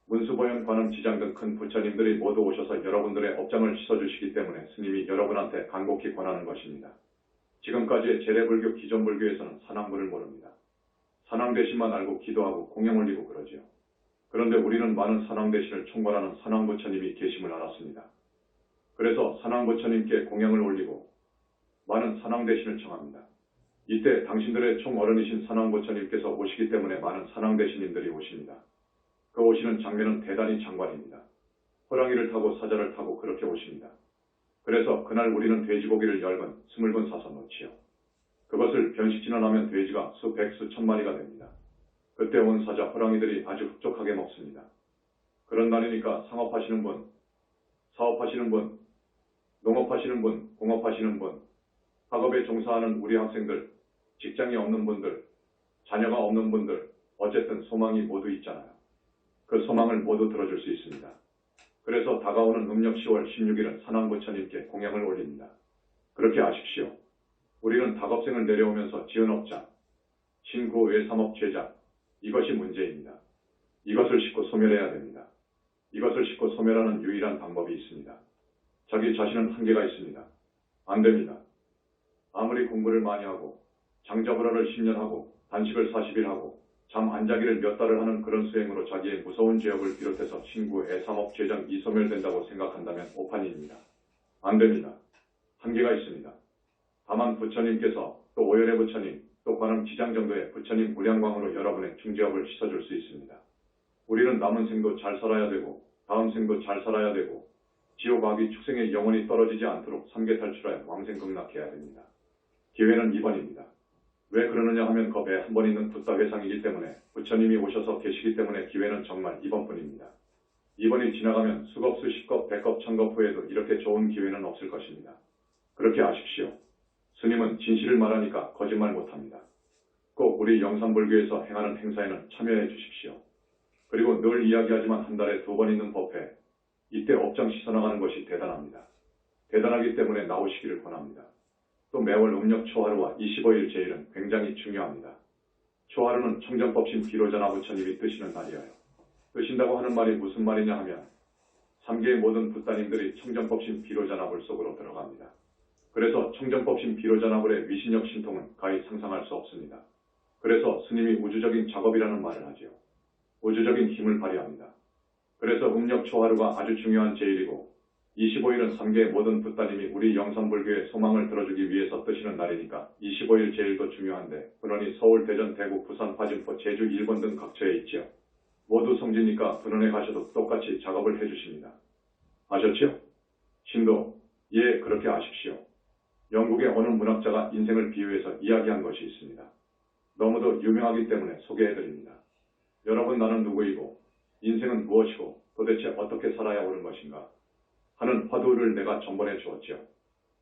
문수보현 관음 지장 등 큰 부처님들이 모두 오셔서 여러분들의 업장을 씻어주시기 때문에 스님이 여러분한테 간곡히 권하는 것입니다. 지금까지의 재래불교 기존불교에서는 산왕불을 모릅니다. 산왕 대신만 알고 기도하고 공양 올리고 그러지요. 그런데 우리는 많은 산왕 대신을 총괄하는 산왕부처님이 계심을 알았습니다. 그래서 산왕부처님께 공양을 올리고 많은 산왕 대신을 청합니다. 이때 당신들의 총어른이신 산왕부처님께서 오시기 때문에 많은 산왕 대신님들이 오십니다. 그 오시는 장면은 대단히 장관입니다. 호랑이를 타고 사자를 타고 그렇게 오십니다. 그래서 그날 우리는 돼지고기를 10근, 20근 사서 놓지요. 그것을 변식지나 나면 돼지가 수백, 수천 마리가 됩니다. 그때 온 사자, 호랑이들이 아주 흡족하게 먹습니다. 그런 날이니까 상업하시는 분, 사업하시는 분, 농업하시는 분, 공업하시는 분, 학업에 종사하는 우리 학생들, 직장이 없는 분들, 자녀가 없는 분들, 어쨌든 소망이 모두 있잖아요. 그 소망을 모두 들어줄 수 있습니다. 그래서 다가오는 음력 10월 16일은 산왕부처님께 공양을 올립니다. 그렇게 아십시오. 우리는 닭업생을 내려오면서 지은 업자, 신구 외삼업 제작, 이것이 문제입니다. 이것을 싣고 소멸해야 됩니다. 이것을 싣고 소멸하는 유일한 방법이 있습니다. 자기 자신은 한계가 있습니다. 안 됩니다. 아무리 공부를 많이 하고 장자불화를 10년 하고 단식을 40일 하고 잠 안 자기를 몇 달을 하는 그런 수행으로 자기의 무서운 죄업을 비롯해서 신구 애삼업 제장 이소멸된다고 생각한다면 오판입니다. 안 됩니다. 한계가 있습니다. 다만 부처님께서 또 오열의 부처님, 또 관음 지장 정도의 부처님 무량광으로 여러분의 중죄업을 씻어줄 수 있습니다. 우리는 남은 생도 잘 살아야 되고 다음 생도 잘 살아야 되고 지옥 악이 축생의 영혼이 떨어지지 않도록 삼계 탈출하여 왕생 극락해야 됩니다. 기회는 이번입니다. 왜 그러느냐 하면 겁에 한 번 있는 붓다 회상이기 때문에 부처님이 오셔서 계시기 때문에 기회는 정말 이번뿐입니다. 이번이 지나가면 수겁, 수십겁, 백겁, 천겁 후에도 이렇게 좋은 기회는 없을 것입니다. 그렇게 아십시오. 스님은 진실을 말하니까 거짓말 못합니다. 꼭 우리 영산불교에서 행하는 행사에는 참여해 주십시오. 그리고 늘 이야기하지만 한 달에 2번 있는 법회, 이때 업장 씻어나가는 것이 대단합니다. 대단하기 때문에 나오시기를 권합니다. 또 매월 음력 초하루와 25일 제일은 굉장히 중요합니다. 초하루는 청정법신 비로자나 부처님이 뜨시는 날이에요. 뜨신다고 하는 말이 무슨 말이냐 하면 3계의 모든 붓다님들이 청정법신 비로자나불 속으로 들어갑니다. 그래서 청정법신 비로자나불의 위신력 신통은 가히 상상할 수 없습니다. 그래서 스님이 우주적인 작업이라는 말을 하지요. 우주적인 힘을 발휘합니다. 그래서 음력 초하루가 아주 중요한 제일이고 25일은 3계의 모든 붓다님이 우리 영산불교의 소망을 들어주기 위해서 뜨시는 날이니까 25일 제일도 중요한데 분원이 서울, 대전, 대구, 부산, 화진포, 제주, 일본 등 각처에 있지요. 모두 성지니까 분원에 가셔도 똑같이 작업을 해주십니다. 아셨지요? 신도, 예, 그렇게 아십시오. 영국의 어느 문학자가 인생을 비유해서 이야기한 것이 있습니다. 너무도 유명하기 때문에 소개해드립니다. 여러분, 나는 누구이고 인생은 무엇이고 도대체 어떻게 살아야 옳은 것인가 하는 화두를 내가 전번에 주었지요.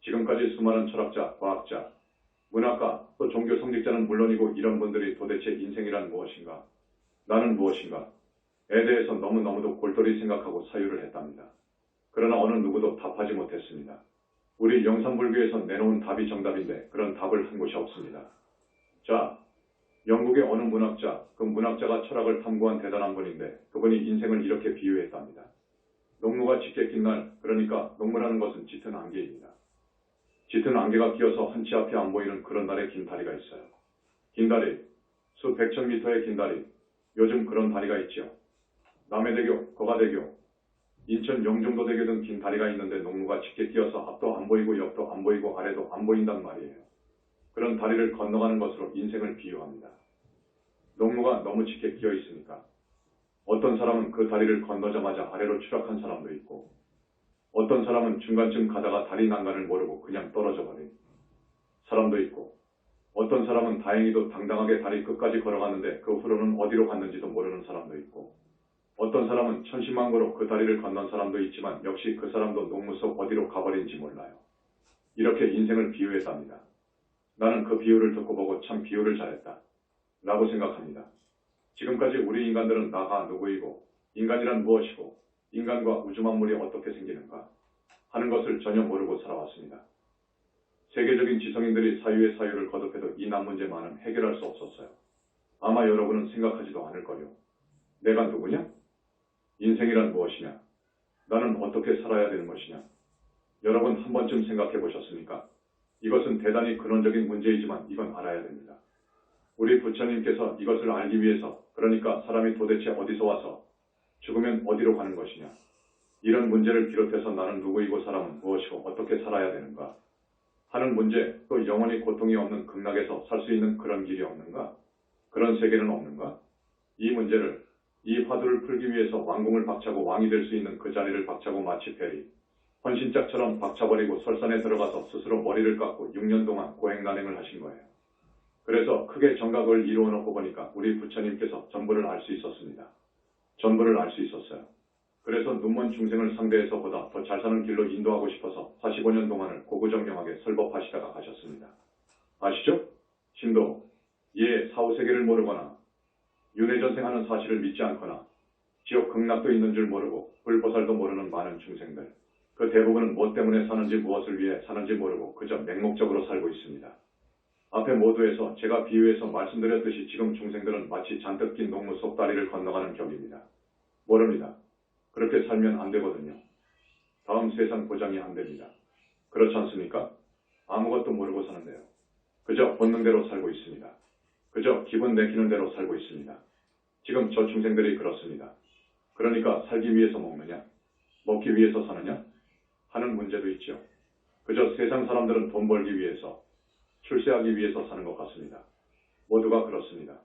지금까지 수많은 철학자, 과학자, 문학가, 또 종교 성직자는 물론이고 이런 분들이 도대체 인생이란 무엇인가, 나는 무엇인가 에 대해서 너무너무도 골똘히 생각하고 사유를 했답니다. 그러나 어느 누구도 답하지 못했습니다. 우리 영산불교에서 내놓은 답이 정답인데 그런 답을 한 곳이 없습니다. 자, 영국의 어느 문학자, 그 문학자가 철학을 탐구한 대단한 분인데 그분이 인생을 이렇게 비유했답니다. 농무가 짙게 낀 날, 그러니까 농무라는 것은 짙은 안개입니다. 짙은 안개가 끼어서 한치 앞이 안 보이는 그런 날에 긴 다리가 있어요. 긴 다리, 수백천 미터의 긴 다리, 요즘 그런 다리가 있지요. 남해대교, 거가대교, 인천 영종도대교 등 긴 다리가 있는데 농무가 짙게 끼어서 앞도 안 보이고 옆도 안 보이고 아래도 안 보인단 말이에요. 그런 다리를 건너가는 것으로 인생을 비유합니다. 농무가 너무 짙게 끼어 있으니까 어떤 사람은 그 다리를 건너자마자 아래로 추락한 사람도 있고 어떤 사람은 중간쯤 가다가 다리 난간을 모르고 그냥 떨어져 버린 사람도 있고 어떤 사람은 다행히도 당당하게 다리 끝까지 걸어갔는데 그 후로는 어디로 갔는지도 모르는 사람도 있고 어떤 사람은 천신만고로 그 다리를 건넌 사람도 있지만 역시 그 사람도 농무 속 어디로 가버린지 몰라요. 이렇게 인생을 비유했답니다. 나는 그 비유를 듣고 보고 참 비유를 잘했다 라고 생각합니다. 지금까지 우리 인간들은 나가 누구이고 인간이란 무엇이고 인간과 우주만물이 어떻게 생기는가 하는 것을 전혀 모르고 살아왔습니다. 세계적인 지성인들이 사유의 사유를 거듭해도 이 난문제만은 해결할 수 없었어요. 아마 여러분은 생각하지도 않을 거요. 내가 누구냐? 인생이란 무엇이냐? 나는 어떻게 살아야 되는 것이냐? 여러분 한 번쯤 생각해 보셨습니까? 이것은 대단히 근원적인 문제이지만 이건 알아야 됩니다. 우리 부처님께서 이것을 알기 위해서 그러니까 사람이 도대체 어디서 와서 죽으면 어디로 가는 것이냐 이런 문제를 비롯해서 나는 누구이고 사람은 무엇이고 어떻게 살아야 되는가 하는 문제 또 영원히 고통이 없는 극락에서 살 수 있는 그런 길이 없는가 그런 세계는 없는가 이 문제를 이 화두를 풀기 위해서 왕궁을 박차고 왕이 될 수 있는 그 자리를 박차고 마치 베리 헌신짝처럼 박차버리고 설산에 들어가서 스스로 머리를 깎고 6년 동안 고행난행을 하신 거예요. 그래서 크게 정각을 이루어 놓고 보니까 우리 부처님께서 전부를 알 수 있었습니다. 전부를 알 수 있었어요. 그래서 눈먼 중생을 상대해서보다 더 잘 사는 길로 인도하고 싶어서 45년 동안을 고구정명하게 설법하시다가 가셨습니다. 아시죠? 신도, 이에 사후세계를 모르거나 윤회전생하는 사실을 믿지 않거나 지옥 극락도 있는 줄 모르고 불보살도 모르는 많은 중생들. 그 대부분은 뭐 때문에 사는지 무엇을 위해 사는지 모르고 그저 맹목적으로 살고 있습니다. 앞에 모두에서 제가 비유해서 말씀드렸듯이 지금 중생들은 마치 잔뜩 낀 농무 속 다리를 건너가는 격입니다. 모릅니다. 그렇게 살면 안 되거든요. 다음 세상 보장이 안 됩니다. 그렇지 않습니까? 아무것도 모르고 사는데요. 그저 본능대로 살고 있습니다. 그저 기분 내키는 대로 살고 있습니다. 지금 저 중생들이 그렇습니다. 그러니까 살기 위해서 먹느냐? 먹기 위해서 사느냐? 하는 문제도 있죠. 그저 세상 사람들은 돈 벌기 위해서, 출세하기 위해서 사는 것 같습니다. 모두가 그렇습니다.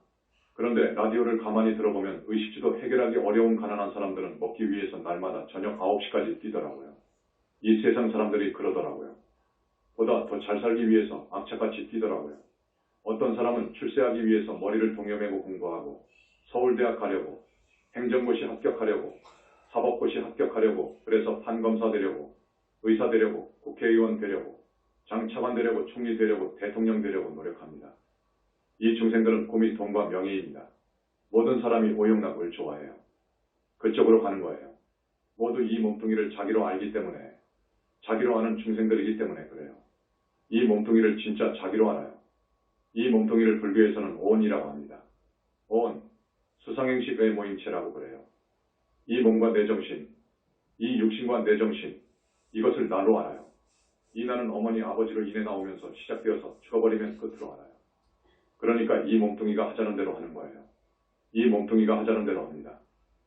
그런데 라디오를 가만히 들어보면 의식주도 해결하기 어려운 가난한 사람들은 먹기 위해서 날마다 저녁 9시까지 뛰더라고요. 이 세상 사람들이 그러더라고요. 보다 더 잘 살기 위해서 악착같이 뛰더라고요. 어떤 사람은 출세하기 위해서 머리를 동여매고 공부하고 서울대학 가려고, 행정고시 합격하려고, 사법고시 합격하려고, 그래서 판검사 되려고, 의사 되려고, 국회의원 되려고, 장차관 되려고, 총리 되려고, 대통령 되려고 노력합니다. 이 중생들은 꿈이 돈과 명예입니다. 모든 사람이 오용락을 좋아해요. 그쪽으로 가는 거예요. 모두 이 몸뚱이를 자기로 알기 때문에, 자기로 아는 중생들이기 때문에 그래요. 이 몸뚱이를 진짜 자기로 알아요. 이 몸뚱이를 불교에서는 오온이라고 합니다. 오온, 수상행식 외모임체라고 그래요. 이 몸과 내 정신, 이 육신과 내 정신, 이것을 나로 알아요. 이 나는 어머니 아버지로 인해 나오면서 시작되어서 죽어버리면 끝으로 알아요. 그러니까 이 몸뚱이가 하자는 대로 하는 거예요. 이 몸뚱이가 하자는 대로 합니다.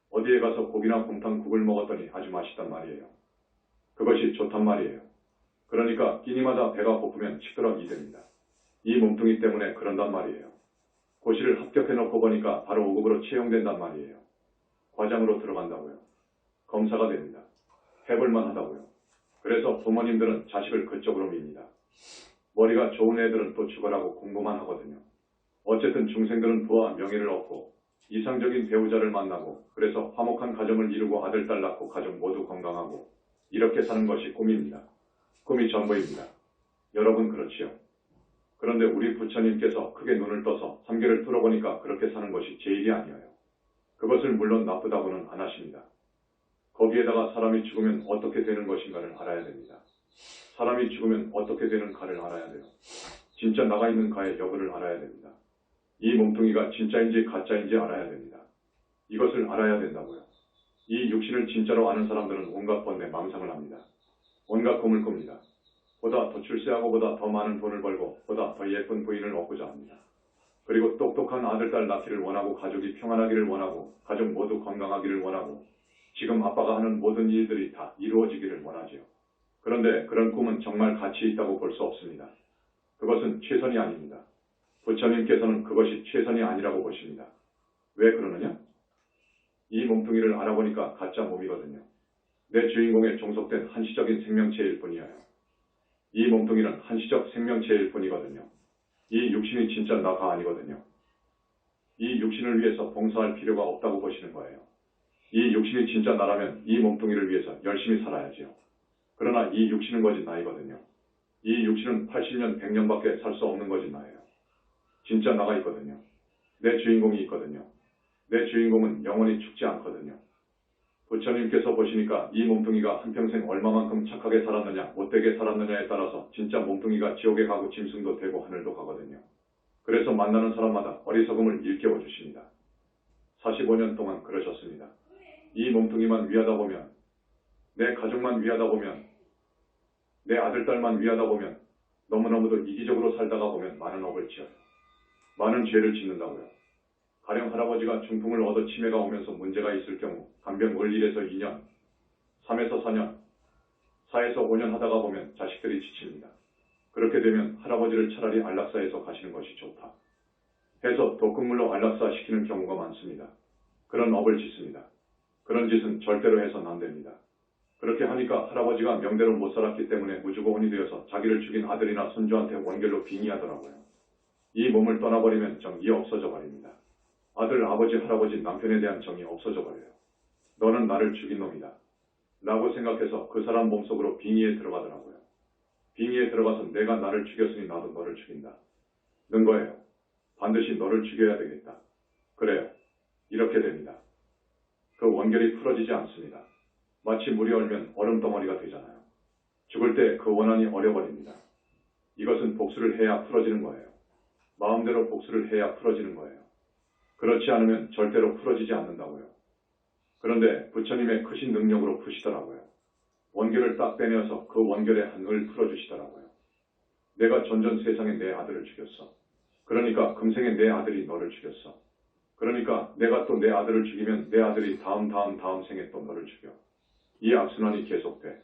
어디에 가서 고기나 곰탕 국을 먹었더니 아주 맛있단 말이에요. 그것이 좋단 말이에요. 그러니까 끼니마다 배가 고프면 식도락이 됩니다. 이 몸뚱이 때문에 그런단 말이에요. 고시를 합격해놓고 보니까 바로 5급으로 채용된단 말이에요. 과장으로 들어간다고요. 검사가 됩니다. 해볼만 하다고요. 그래서 부모님들은 자식을 그쪽으로 밉니다. 머리가 좋은 애들은 또 죽어라고 공부만 하거든요. 어쨌든 중생들은 부와 명예를 얻고 이상적인 배우자를 만나고 그래서 화목한 가정을 이루고 아들, 딸 낳고 가족 모두 건강하고 이렇게 사는 것이 꿈입니다. 꿈이 전부입니다. 여러분 그렇지요? 그런데 우리 부처님께서 크게 눈을 떠서 삼계를 뚫어보니까 그렇게 사는 것이 제일이 아니에요. 그것을 물론 나쁘다고는 안 하십니다. 거기에다가 사람이 죽으면 어떻게 되는 것인가를 알아야 됩니다. 사람이 죽으면 어떻게 되는 가를 알아야 돼요. 진짜 나가 있는 가의 여부를 알아야 됩니다. 이 몸뚱이가 진짜인지 가짜인지 알아야 됩니다. 이것을 알아야 된다고요. 이 육신을 진짜로 아는 사람들은 온갖 번뇌 망상을 합니다. 온갖 꿈을 꿉니다. 보다 더 출세하고 보다 더 많은 돈을 벌고 보다 더 예쁜 부인을 얻고자 합니다. 그리고 똑똑한 아들, 딸 낳기를 원하고 가족이 평안하기를 원하고 가족 모두 건강하기를 원하고 지금 아빠가 하는 모든 일들이 다 이루어지기를 원하지요. 그런데 그런 꿈은 정말 가치 있다고 볼 수 없습니다. 그것은 최선이 아닙니다. 부처님께서는 그것이 최선이 아니라고 보십니다. 왜 그러느냐? 이 몸뚱이를 알아보니까 가짜 몸이거든요. 내 주인공에 종속된 한시적인 생명체일 뿐이에요. 이 몸뚱이는 한시적 생명체일 뿐이거든요. 이 육신이 진짜 나가 아니거든요. 이 육신을 위해서 봉사할 필요가 없다고 보시는 거예요. 이 육신이 진짜 나라면 이 몸뚱이를 위해서 열심히 살아야지요. 그러나 이 육신은 거짓 나이거든요. 이 육신은 80년, 100년밖에 살 수 없는 거짓 나예요. 진짜 나가 있거든요. 내 주인공이 있거든요. 내 주인공은 영원히 죽지 않거든요. 부처님께서 보시니까 이 몸뚱이가 한평생 얼마만큼 착하게 살았느냐, 못되게 살았느냐에 따라서 진짜 몸뚱이가 지옥에 가고 짐승도 되고 하늘도 가거든요. 그래서 만나는 사람마다 어리석음을 일깨워 주십니다. 45년 동안 그러셨습니다. 이 몸뚱이만 위하다 보면, 내 가족만 위하다 보면, 내 아들, 딸만 위하다 보면, 너무너무도 이기적으로 살다가 보면 많은 업을 지어요. 많은 죄를 짓는다고요. 가령 할아버지가 중풍을 얻어 치매가 오면서 문제가 있을 경우 간병 올 1에서 2년, 3에서 4년, 4에서 5년 하다가 보면 자식들이 지칩니다. 그렇게 되면 할아버지를 차라리 안락사에서 가시는 것이 좋다 해서 독극물로 안락사 시키는 경우가 많습니다. 그런 업을 짓습니다. 그런 짓은 절대로 해서는 안 됩니다. 그렇게 하니까 할아버지가 명대로 못 살았기 때문에 무주고혼이 되어서 자기를 죽인 아들이나 손주한테 원결로 빙의하더라고요. 이 몸을 떠나버리면 정이 없어져 버립니다. 아들, 아버지, 할아버지, 남편에 대한 정이 없어져 버려요. 너는 나를 죽인 놈이다 라고 생각해서 그 사람 몸속으로 빙의에 들어가더라고요. 빙의에 들어가서 내가 나를 죽였으니 나도 너를 죽인다 는 거예요. 반드시 너를 죽여야 되겠다. 그래요. 이렇게 됩니다. 그 원결이 풀어지지 않습니다. 마치 물이 얼면 얼음덩어리가 되잖아요. 죽을 때 그 원한이 얼어버립니다. 이것은 복수를 해야 풀어지는 거예요. 마음대로 복수를 해야 풀어지는 거예요. 그렇지 않으면 절대로 풀어지지 않는다고요. 그런데 부처님의 크신 능력으로 푸시더라고요. 원결을 딱 빼내어서 그 원결의 한을 풀어주시더라고요. 내가 전전 세상에 내 아들을 죽였어. 그러니까 금생에 내 아들이 너를 죽였어. 그러니까 내가 또 내 아들을 죽이면 내 아들이 다음 생에 또 너를 죽여. 이 악순환이 계속돼.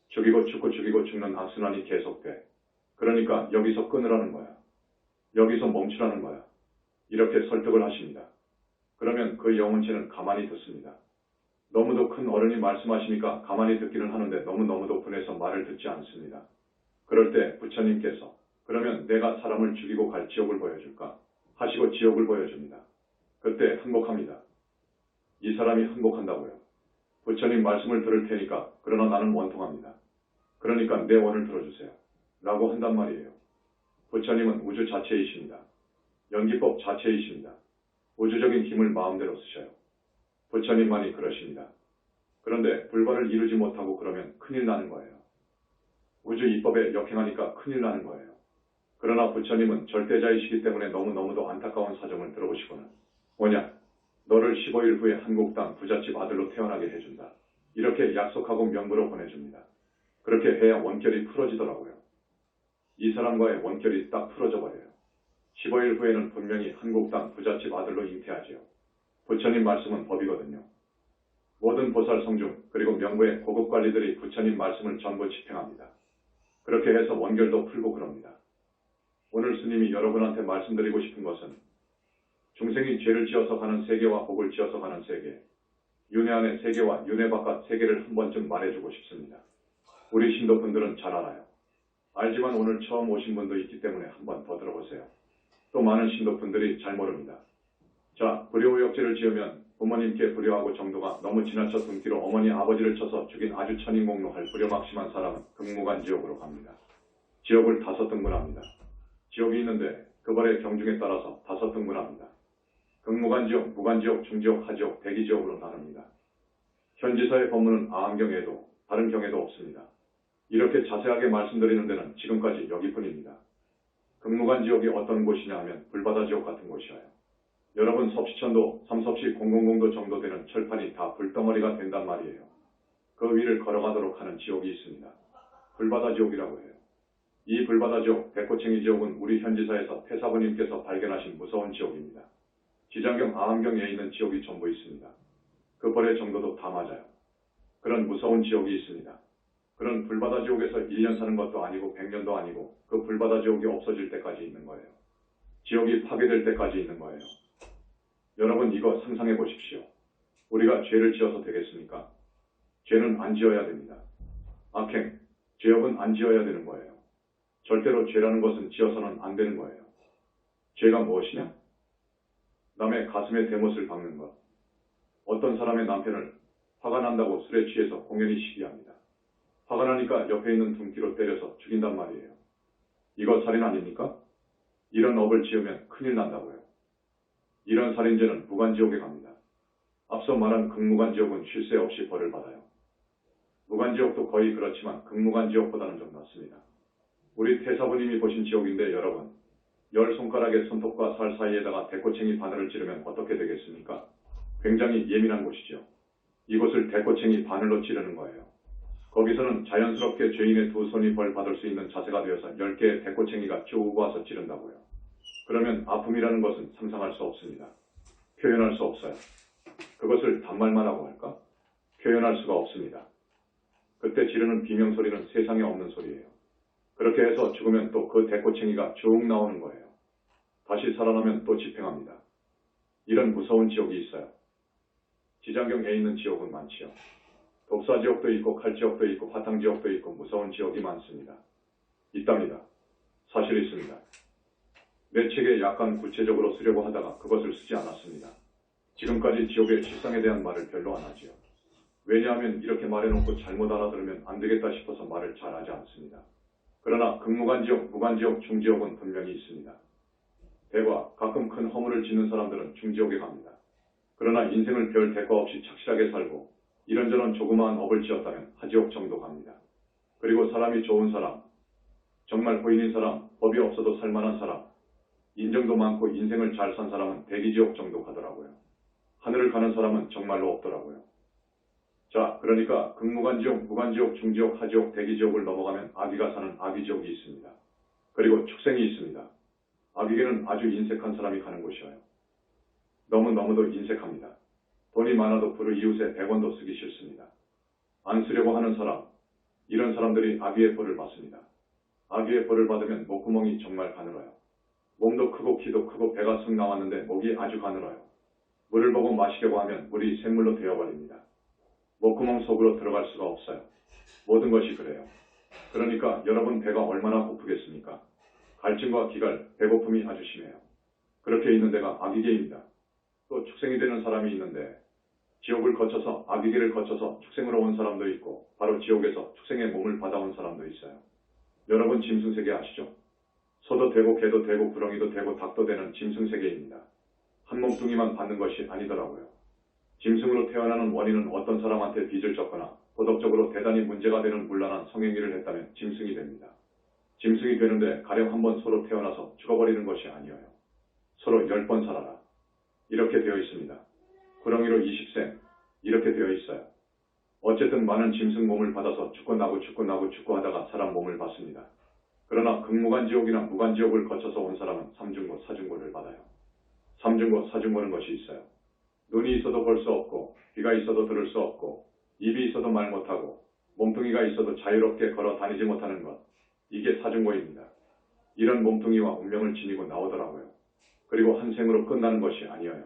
죽이고 죽고 죽이고 죽는 악순환이 계속돼. 그러니까 여기서 끊으라는 거야. 여기서 멈추라는 거야. 이렇게 설득을 하십니다. 그러면 그 영혼체는 가만히 듣습니다. 너무도 큰 어른이 말씀하시니까 가만히 듣기는 하는데 너무너무도 분해서 말을 듣지 않습니다. 그럴 때 부처님께서 그러면 내가 사람을 죽이고 갈 지옥을 보여줄까? 하시고 지옥을 보여줍니다. 그때 항복합니다. 이 사람이 항복한다고요. 부처님 말씀을 들을 테니까 그러나 나는 원통합니다. 그러니까 내 원을 들어주세요. 라고 한단 말이에요. 부처님은 우주 자체이십니다. 연기법 자체이십니다. 우주적인 힘을 마음대로 쓰셔요. 부처님만이 그러십니다. 그런데 불반을 이루지 못하고 그러면 큰일 나는 거예요. 우주 이법에 역행하니까 큰일 나는 거예요. 그러나 부처님은 절대자이시기 때문에 너무너무도 안타까운 사정을 들어보시고는 뭐냐? 너를 15일 후에 한국 땅 부잣집 아들로 태어나게 해준다. 이렇게 약속하고 명부로 보내줍니다. 그렇게 해야 원결이 풀어지더라고요. 이 사람과의 원결이 딱 풀어져 버려요. 15일 후에는 분명히 한국 땅 부잣집 아들로 잉태하지요. 부처님 말씀은 법이거든요. 모든 보살 성중 그리고 명부의 고급 관리들이 부처님 말씀을 전부 집행합니다. 그렇게 해서 원결도 풀고 그럽니다. 오늘 스님이 여러분한테 말씀드리고 싶은 것은 중생이 죄를 지어서 가는 세계와 복을 지어서 가는 세계, 윤회 안의 세계와 윤회 바깥 세계를 한 번쯤 말해주고 싶습니다. 우리 신도분들은 잘 알아요. 알지만 오늘 처음 오신 분도 있기 때문에 한 번 더 들어보세요. 또 많은 신도분들이 잘 모릅니다. 자, 불효의역죄를 지으면 부모님께 불효하고 정도가 너무 지나쳐 등기로 어머니 아버지를 쳐서 죽인 아주 천인공노할 불효막심한 사람은 극무관 지옥으로 갑니다. 지옥을 5등분 합니다. 지옥이 있는데 그 벌의 경중에 따라서 5등분 합니다. 극무관지옥, 무관지옥, 중지옥, 하지옥, 대기지옥으로 나눕니다. 현지서의 법문은 아한경에도 다른 경에도 없습니다. 이렇게 자세하게 말씀드리는 데는 지금까지 여기뿐입니다. 극무관지옥이 어떤 곳이냐 하면 불바다지옥 같은 곳이에요. 여러분 섭시천도 3섭시 000도 정도 되는 철판이 다 불덩어리가 된단 말이에요. 그 위를 걸어가도록 하는 지옥이 있습니다. 불바다지옥이라고 해요. 이 불바다지옥, 백호챙이지옥은 우리 현지사에서 태사부님께서 발견하신 무서운 지옥입니다. 지장경, 아한경에 있는 지옥이 전부 있습니다. 그 벌의 정도도 다 맞아요. 그런 무서운 지옥이 있습니다. 그런 불바다지옥에서 1년 사는 것도 아니고 100년도 아니고 그 불바다지옥이 없어질 때까지 있는 거예요. 지옥이 파괴될 때까지 있는 거예요. 여러분 이거 상상해 보십시오. 우리가 죄를 지어서 되겠습니까? 죄는 안 지어야 됩니다. 악행, 죄업은 안 지어야 되는 거예요. 절대로 죄라는 것은 지어서는 안 되는 거예요. 죄가 무엇이냐? 남의 가슴에 대못을 박는 것. 어떤 사람의 남편을 화가 난다고 술에 취해서 공연히 시기합니다. 화가 나니까 옆에 있는 둔기로 때려서 죽인단 말이에요. 이거 살인 아닙니까? 이런 업을 지으면 큰일 난다고요. 이런 살인죄는 무관지옥에 갑니다. 앞서 말한 극무관지옥은 쉴 새 없이 벌을 받아요. 무관지옥도 거의 그렇지만 극무관지옥보다는 좀 낫습니다. 우리 태사부님이 보신 지옥인데 여러분, 10손가락의 손톱과 살 사이에다가 대꼬챙이 바늘을 찌르면 어떻게 되겠습니까? 굉장히 예민한 곳이죠. 이곳을 대꼬챙이 바늘로 찌르는 거예요. 거기서는 자연스럽게 죄인의 2손이 벌 받을 수 있는 자세가 되어서 10개의 대꼬챙이가 쭉 와서 찌른다고요. 그러면 아픔이라는 것은 상상할 수 없습니다. 표현할 수 없어요. 그것을 단말만 하고 할까? 표현할 수가 없습니다. 그때 지르는 비명소리는 세상에 없는 소리예요. 그렇게 해서 죽으면 또 그 대꼬챙이가 쭉 나오는 거예요. 다시 살아나면 또 집행합니다. 이런 무서운 지옥이 있어요. 지장경에 있는 지옥은 많지요. 독사지옥도 있고 칼지옥도 있고 화탕지옥도 있고 무서운 지옥이 많습니다. 있답니다. 사실 있습니다. 내 책에 약간 구체적으로 쓰려고 하다가 그것을 쓰지 않았습니다. 지금까지 지옥의 실상에 대한 말을 별로 안 하지요. 왜냐하면 이렇게 말해놓고 잘못 알아들으면 안 되겠다 싶어서 말을 잘 하지 않습니다. 그러나 극무간지옥, 무간지옥, 중지옥은 분명히 있습니다. 대과 가끔 큰 허물을 짓는 사람들은 중지옥에 갑니다. 그러나 인생을 별 대가 없이 착실하게 살고 이런저런 조그마한 업을 지었다면 하지옥 정도 갑니다. 그리고 사람이 좋은 사람, 정말 호인인 사람, 법이 없어도 살만한 사람, 인정도 많고 인생을 잘 산 사람은 대기지옥 정도 가더라고요. 하늘을 가는 사람은 정말로 없더라고요. 자, 그러니까 극무간지옥, 무간지옥, 중지옥, 하지옥, 대기지옥을 넘어가면 아기가 사는 아기지옥이 있습니다. 그리고 축생이 있습니다. 아기에는 아주 인색한 사람이 가는 곳이에요. 너무너무도 인색합니다. 돈이 많아도 부를 이웃에 100원도 쓰기 싫습니다. 안 쓰려고 하는 사람, 이런 사람들이 아기의 벌을 받습니다. 아기의 벌을 받으면 목구멍이 정말 가늘어요. 몸도 크고 키도 크고 배가 쑥 나왔는데 목이 아주 가늘어요. 물을 보고 마시려고 하면 물이 샘물로 되어버립니다. 목구멍 속으로 들어갈 수가 없어요. 모든 것이 그래요. 그러니까 여러분 배가 얼마나 고프겠습니까? 갈증과 기갈, 배고픔이 아주 심해요. 그렇게 있는 데가 아기계입니다. 또 축생이 되는 사람이 있는데 지옥을 거쳐서 아기계를 거쳐서 축생으로 온 사람도 있고 바로 지옥에서 축생의 몸을 받아온 사람도 있어요. 여러분 짐승세계 아시죠? 소도 되고 개도 되고 구렁이도 되고 닭도 되는 짐승세계입니다. 한 몸뚱이만 받는 것이 아니더라고요. 짐승으로 태어나는 원인은 어떤 사람한테 빚을 졌거나 도덕적으로 대단히 문제가 되는 문란한 성행위를 했다면 짐승이 됩니다. 짐승이 되는데 가령 한번 소로 태어나서 죽어버리는 것이 아니어요. 서로 10번 살아라. 이렇게 되어 있습니다. 구렁이로 20생 이렇게 되어 있어요. 어쨌든 많은 짐승 몸을 받아서 죽고 나고 죽고 나고 죽고 하다가 사람 몸을 받습니다. 그러나 극무간지옥이나 무간지옥을 거쳐서 온 사람은 삼중고, 사중고를 받아요. 삼중고, 사중고는 것이 있어요. 눈이 있어도 볼 수 없고 귀가 있어도 들을 수 없고 입이 있어도 말 못하고 몸뚱이가 있어도 자유롭게 걸어 다니지 못하는 것. 이게 사중고입니다. 이런 몸뚱이와 운명을 지니고 나오더라고요. 그리고 한 생으로 끝나는 것이 아니어요.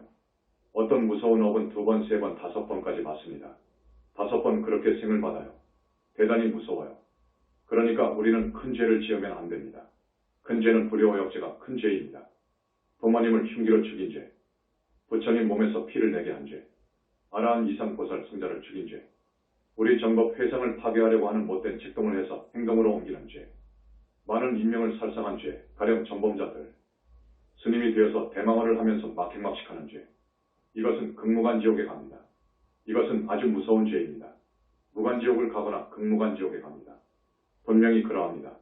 어떤 무서운 업은 2번, 3번, 5번까지 받습니다. 5번 그렇게 생을 받아요. 대단히 무서워요. 그러니까 우리는 큰 죄를 지으면 안 됩니다. 큰 죄는 불효의역죄가 큰 죄입니다. 부모님을 흉기로 죽인 죄, 부처님 몸에서 피를 내게 한 죄, 아라한 이상보살 승자를 죽인 죄, 우리 정법 회상을 파괴하려고 하는 못된 직동을 해서 행동으로 옮기는 죄, 많은 인명을 살상한 죄, 가령 전범자들, 스님이 되어서 대망언을 하면서 막행막식하는 죄, 이것은 극무간지옥에 갑니다. 이것은 아주 무서운 죄입니다. 무간지옥을 가거나 극무간지옥에 갑니다. 분명히 그러합니다.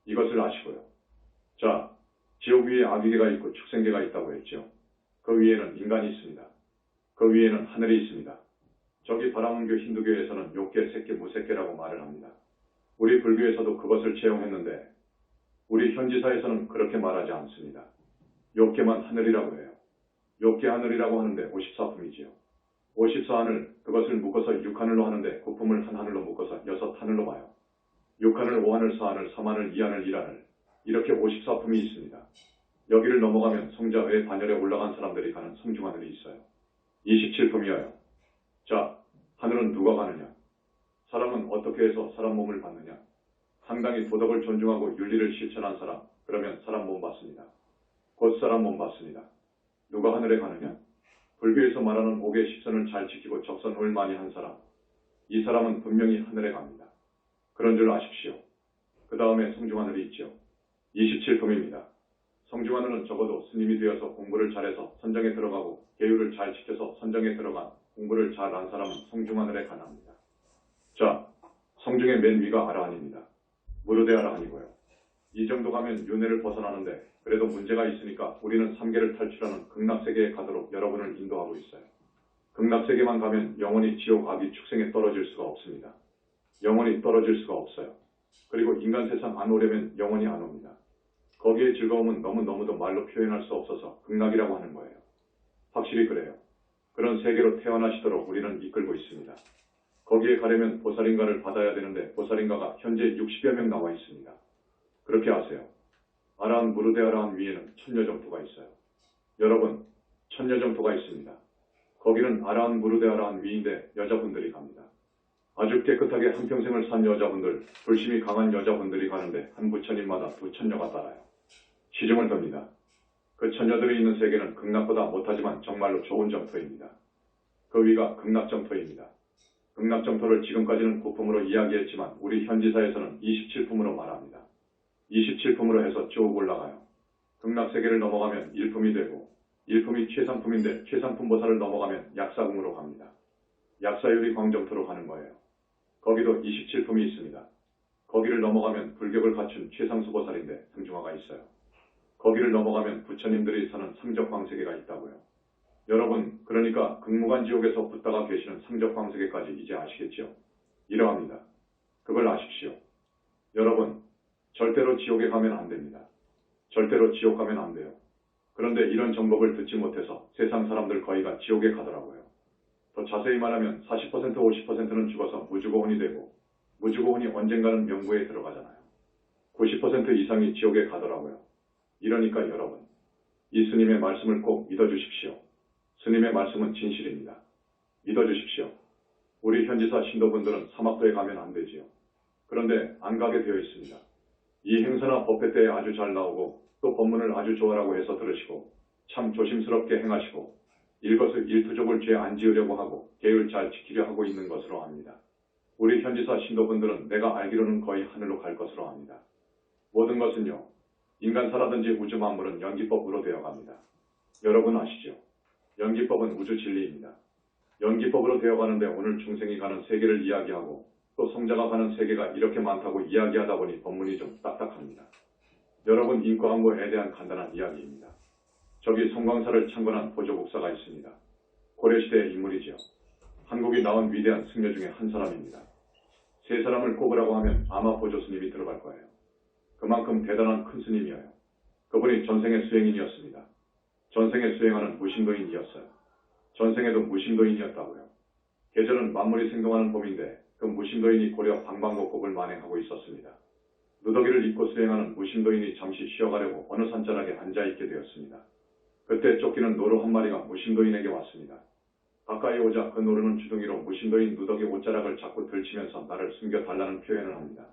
이것을 아시고요. 자, 지옥 위에 아기계가 있고 축생계가 있다고 했죠. 그 위에는 인간이 있습니다. 그 위에는 하늘이 있습니다. 저기 바라문교 힌두교에서는 욕계, 색계, 무색계라고 말을 합니다. 우리 불교에서도 그것을 채용했는데 우리 현지사에서는 그렇게 말하지 않습니다. 욕계만 하늘이라고 해요. 욕계 하늘이라고 하는데 54품이지요. 54하늘, 그것을 묶어서 6하늘로 하는데 9품을 한 하늘로 묶어서 6하늘로 봐요. 6하늘, 5하늘, 4하늘, 3하늘, 2하늘, 1하늘 이렇게 54품이 있습니다. 여기를 넘어가면 성자의 반열에 올라간 사람들이 가는 성중하늘이 있어요. 27품이어요. 자, 하늘은 누가 가느냐? 사람은 어떻게 해서 사람 몸을 받느냐? 상당히 도덕을 존중하고 윤리를 실천한 사람, 그러면 사람 몸 받습니다. 곧 사람 몸 받습니다. 누가 하늘에 가느냐? 불교에서 말하는 5개 10선을 잘 지키고 적선을 많이 한 사람. 이 사람은 분명히 하늘에 갑니다. 그런 줄 아십시오. 그 다음에 성중하늘이 있죠. 27품입니다. 성중하늘은 적어도 스님이 되어서 공부를 잘해서 선정에 들어가고 계율을 잘 지켜서 선정에 들어간 공부를 잘한 사람은 성중하늘에 가납니다. 자, 성중의 맨 위가 아라한입니다. 무르대 아라한이고요. 이 정도 가면 윤회를 벗어나는데 그래도 문제가 있으니까 우리는 3계를 탈출하는 극락세계에 가도록 여러분을 인도하고 있어요. 극락세계만 가면 영원히 지옥 아기 축생에 떨어질 수가 없습니다. 영원히 떨어질 수가 없어요. 그리고 인간 세상 안 오려면 영원히 안 옵니다. 거기에 즐거움은 너무너무도 말로 표현할 수 없어서 극락이라고 하는 거예요. 확실히 그래요. 그런 세계로 태어나시도록 우리는 이끌고 있습니다. 거기에 가려면 보살인가를 받아야 되는데 보살인가가 현재 60여 명 나와 있습니다. 그렇게 아세요. 아라한 무르대 아라한 위에는 천녀정토가 있어요. 여러분, 천녀정토가 있습니다. 거기는 아라한 무르대 아라한 위인데 여자분들이 갑니다. 아주 깨끗하게 한평생을 산 여자분들, 불심이 강한 여자분들이 가는데 한 부처님마다 두 처녀가 따라요. 시중을 듭니다. 그 처녀들이 있는 세계는 극락보다 못하지만 정말로 좋은 점토입니다. 그 위가 극락점토입니다. 극락점토를 지금까지는 9품으로 이야기했지만 우리 현지사에서는 27품으로 말합니다. 27품으로 해서 쭉 올라가요. 극락세계를 넘어가면 1품이 되고 1품이 최상품인데 최상품 보살을 넘어가면 약사궁으로 갑니다. 약사유리 광점토로 가는 거예요. 거기도 27품이 있습니다. 거기를 넘어가면 불격을 갖춘 최상수보살인데 상중하가 있어요. 거기를 넘어가면 부처님들이 사는 상적광세계가 있다고요. 여러분, 그러니까 극무관지옥에서 붙다가 계시는 상적광세계까지 이제 아시겠죠? 이러합니다. 그걸 아십시오. 여러분, 절대로 지옥에 가면 안 됩니다. 절대로 지옥 가면 안 돼요. 그런데 이런 정법을 듣지 못해서 세상 사람들 거의가 지옥에 가더라고요. 더 자세히 말하면 40% 50%는 죽어서 무주고혼이 되고 무주고혼이 언젠가는 명부에 들어가잖아요. 90% 이상이 지옥에 가더라고요. 이러니까 여러분, 이 스님의 말씀을 꼭 믿어주십시오. 스님의 말씀은 진실입니다. 믿어주십시오. 우리 현지사 신도분들은 사막도에 가면 안 되지요. 그런데 안 가게 되어 있습니다. 이 행사나 법회 때에 아주 잘 나오고 또 법문을 아주 좋아라고 해서 들으시고 참 조심스럽게 행하시고 일거수일투족을 죄 안 지으려고 하고 계율 잘 지키려 하고 있는 것으로 압니다. 우리 현지사 신도분들은 내가 알기로는 거의 하늘로 갈 것으로 압니다. 모든 것은요, 인간사라든지 우주 만물은 연기법으로 되어갑니다. 여러분 아시죠? 연기법은 우주 진리입니다. 연기법으로 되어가는데 오늘 중생이 가는 세계를 이야기하고 또 성자가 가는 세계가 이렇게 많다고 이야기하다 보니 법문이 좀 딱딱합니다. 여러분, 인과항고에 대한 간단한 이야기입니다. 저기 성광사를 창건한 보조국사가 있습니다. 고려시대의 인물이지요. 한국이 나온 위대한 승려 중에 한 사람입니다. 세 사람을 꼽으라고 하면 아마 보조스님이 들어갈 거예요. 그만큼 대단한 큰 스님이어요. 그분이 전생의 수행인이었습니다. 전생에 수행하는 무심도인이었어요. 전생에도 무심도인이었다고요. 계절은 만물이 생동하는 봄인데 그 무심도인이 고려 방방곡곡을 만행하고 있었습니다. 누더기를 입고 수행하는 무심도인이 잠시 쉬어가려고 어느 산자락에 앉아있게 되었습니다. 그때 쫓기는 노루 한 마리가 무심도인에게 왔습니다. 가까이 오자 그 노루는 주둥이로 무심도인 누더기 옷자락을 자꾸 들치면서 나를 숨겨달라는 표현을 합니다.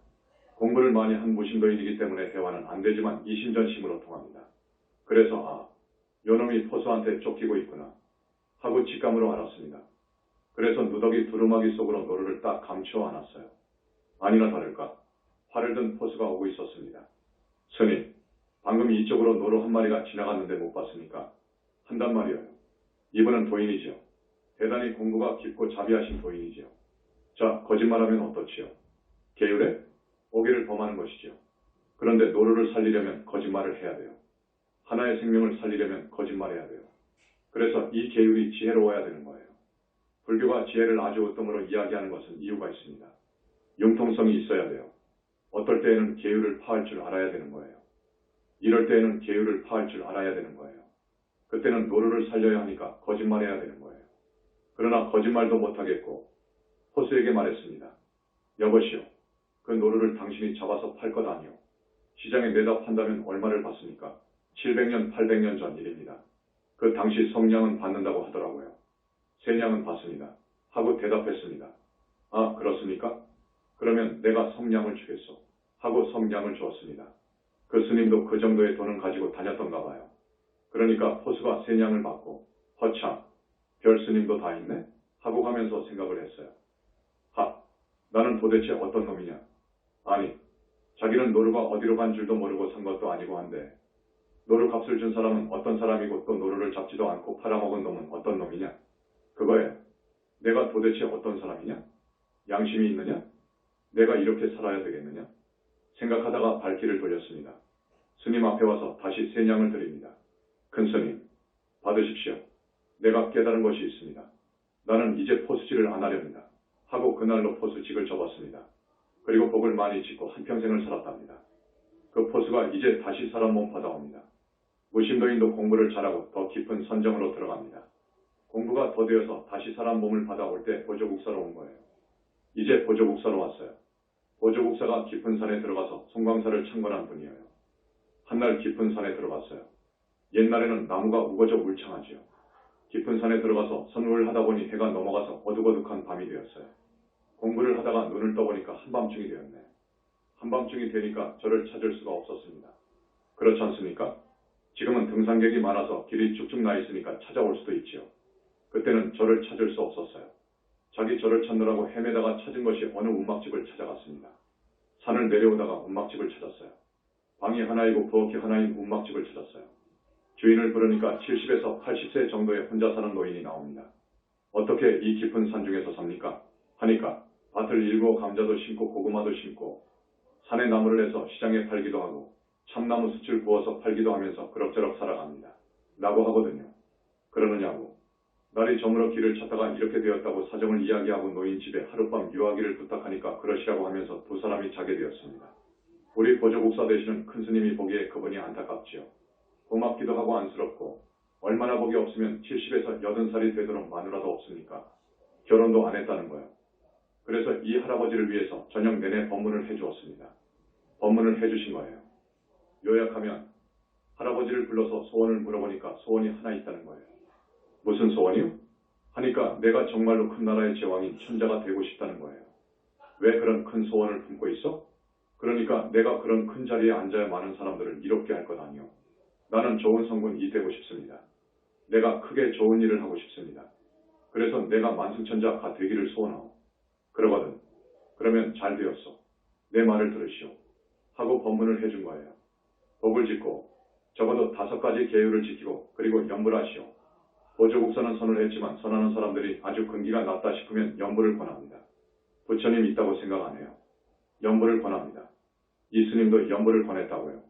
공부를 많이 한 무심도인이기 때문에 대화는 안 되지만 이심전심으로 통합니다. 그래서 요놈이 포수한테 쫓기고 있구나 하고 직감으로 알았습니다. 그래서 누더기 두루마기 속으로 노루를 딱 감추어 안았어요. 아니나 다를까 활을 든 포수가 오고 있었습니다. 스님, 방금 이쪽으로 노루 한 마리가 지나갔는데 못 봤습니까? 한단 말이에요. 이분은 도인이지요. 대단히 공부가 깊고 자비하신 도인이지요. 자, 거짓말하면 어떻지요? 계율에 오기를 범하는 것이지요. 그런데 노루를 살리려면 거짓말을 해야 돼요. 하나의 생명을 살리려면 거짓말해야 돼요. 그래서 이 계율이 지혜로워야 되는 거예요. 불교가 지혜를 아주 으뜸으로 이야기하는 것은 이유가 있습니다. 융통성이 있어야 돼요. 어떨 때에는 계율을 파할 줄 알아야 되는 거예요. 이럴 때에는 계율을 파할 줄 알아야 되는 거예요. 그때는 노루를 살려야 하니까 거짓말해야 되는 거예요. 그러나 거짓말도 못하겠고 포수에게 말했습니다. 여보시오, 그 노루를 당신이 잡아서 팔 것 아니오. 시장에 내다 판다면 얼마를 받습니까? 700년, 800년 전 일입니다. 그 당시 성냥은 받는다고 하더라고요. 세냥은 받습니다. 하고 대답했습니다. 아, 그렇습니까? 그러면 내가 성냥을 주겠소. 하고 성냥을 주었습니다. 그 스님도 그 정도의 돈은 가지고 다녔던가 봐요. 그러니까 포수가 세냥을 받고 허참, 별 스님도 다 있네? 하고 가면서 생각을 했어요. 나는 도대체 어떤 놈이냐? 아니, 자기는 노루가 어디로 간 줄도 모르고 산 것도 아니고 한데 노루 값을 준 사람은 어떤 사람이고 또 노루를 잡지도 않고 팔아먹은 놈은 어떤 놈이냐? 그거에 내가 도대체 어떤 사람이냐? 양심이 있느냐? 내가 이렇게 살아야 되겠느냐? 생각하다가 발길을 돌렸습니다. 스님 앞에 와서 다시 세냥을 드립니다. 큰 스님, 받으십시오. 내가 깨달은 것이 있습니다. 나는 이제 포수질을 안 하렵니다. 하고 그날로 포수직을 접었습니다. 그리고 복을 많이 짓고 한평생을 살았답니다. 그 포수가 이제 다시 사람 몸 받아옵니다. 무심도인도 공부를 잘하고 더 깊은 선정으로 들어갑니다. 공부가 더 되어서 다시 사람 몸을 받아올 때 보조국사로 온 거예요. 이제 보조국사로 왔어요. 보조국사가 깊은 산에 들어가서 송광사를 창건한 분이에요. 한날 깊은 산에 들어갔어요. 옛날에는 나무가 우거져 울창하지요. 깊은 산에 들어가서 선울을 하다 보니 해가 넘어가서 어둑어둑한 밤이 되었어요. 공부를 하다가 눈을 떠보니까 한밤중이 되었네. 한밤중이 되니까 저를 찾을 수가 없었습니다. 그렇지 않습니까? 지금은 등산객이 많아서 길이 쭉쭉 나 있으니까 찾아올 수도 있지요. 그때는 저를 찾을 수 없었어요. 자기 저를 찾느라고 헤매다가 찾은 것이 어느 움막집을 찾아갔습니다. 산을 내려오다가 움막집을 찾았어요. 방이 하나이고 부엌이 하나인 움막집을 찾았어요. 주인을 부르니까 70에서 80세 정도의 혼자 사는 노인이 나옵니다. 어떻게 이 깊은 산 중에서 삽니까? 하니까 밭을 일구어 감자도 심고 고구마도 심고 산에 나무를 해서 시장에 팔기도 하고 참나무 숯을 구워서 팔기도 하면서 그럭저럭 살아갑니다. 라고 하거든요. 그러느냐고. 날이 저물어 길을 찾다가 이렇게 되었다고 사정을 이야기하고 노인 집에 하룻밤 유하기를 부탁하니까 그러시라고 하면서 두 사람이 자게 되었습니다. 우리 보조국사 되시는 큰 스님이 보기에 그분이 안타깝지요. 고맙기도 하고 안쓰럽고 얼마나 복이 없으면 70에서 80살이 되도록 마누라도 없습니까? 결혼도 안 했다는 거예요. 그래서 이 할아버지를 위해서 저녁 내내 법문을 해주었습니다. 법문을 해주신 거예요. 요약하면 할아버지를 불러서 소원을 물어보니까 소원이 하나 있다는 거예요. 무슨 소원이요? 하니까 내가 정말로 큰 나라의 제왕인 천자가 되고 싶다는 거예요. 왜 그런 큰 소원을 품고 있어? 그러니까 내가 그런 큰 자리에 앉아야 많은 사람들을 이롭게 할 것 아니요. 나는 좋은 성군이 되고 싶습니다. 내가 크게 좋은 일을 하고 싶습니다. 그래서 내가 만승천자가 되기를 소원하오. 그러거든. 그러면 잘 되었어. 내 말을 들으시오. 하고 법문을 해준 거예요. 법을 짓고 적어도 5가지 계율을 지키고 그리고 염불하시오. 보조국사는 선을 했지만 선하는 사람들이 아주 근기가 낮다 싶으면 염불을 권합니다. 부처님 있다고 생각 안 해요. 염불을 권합니다. 이 스님도 염불을 권했다고요.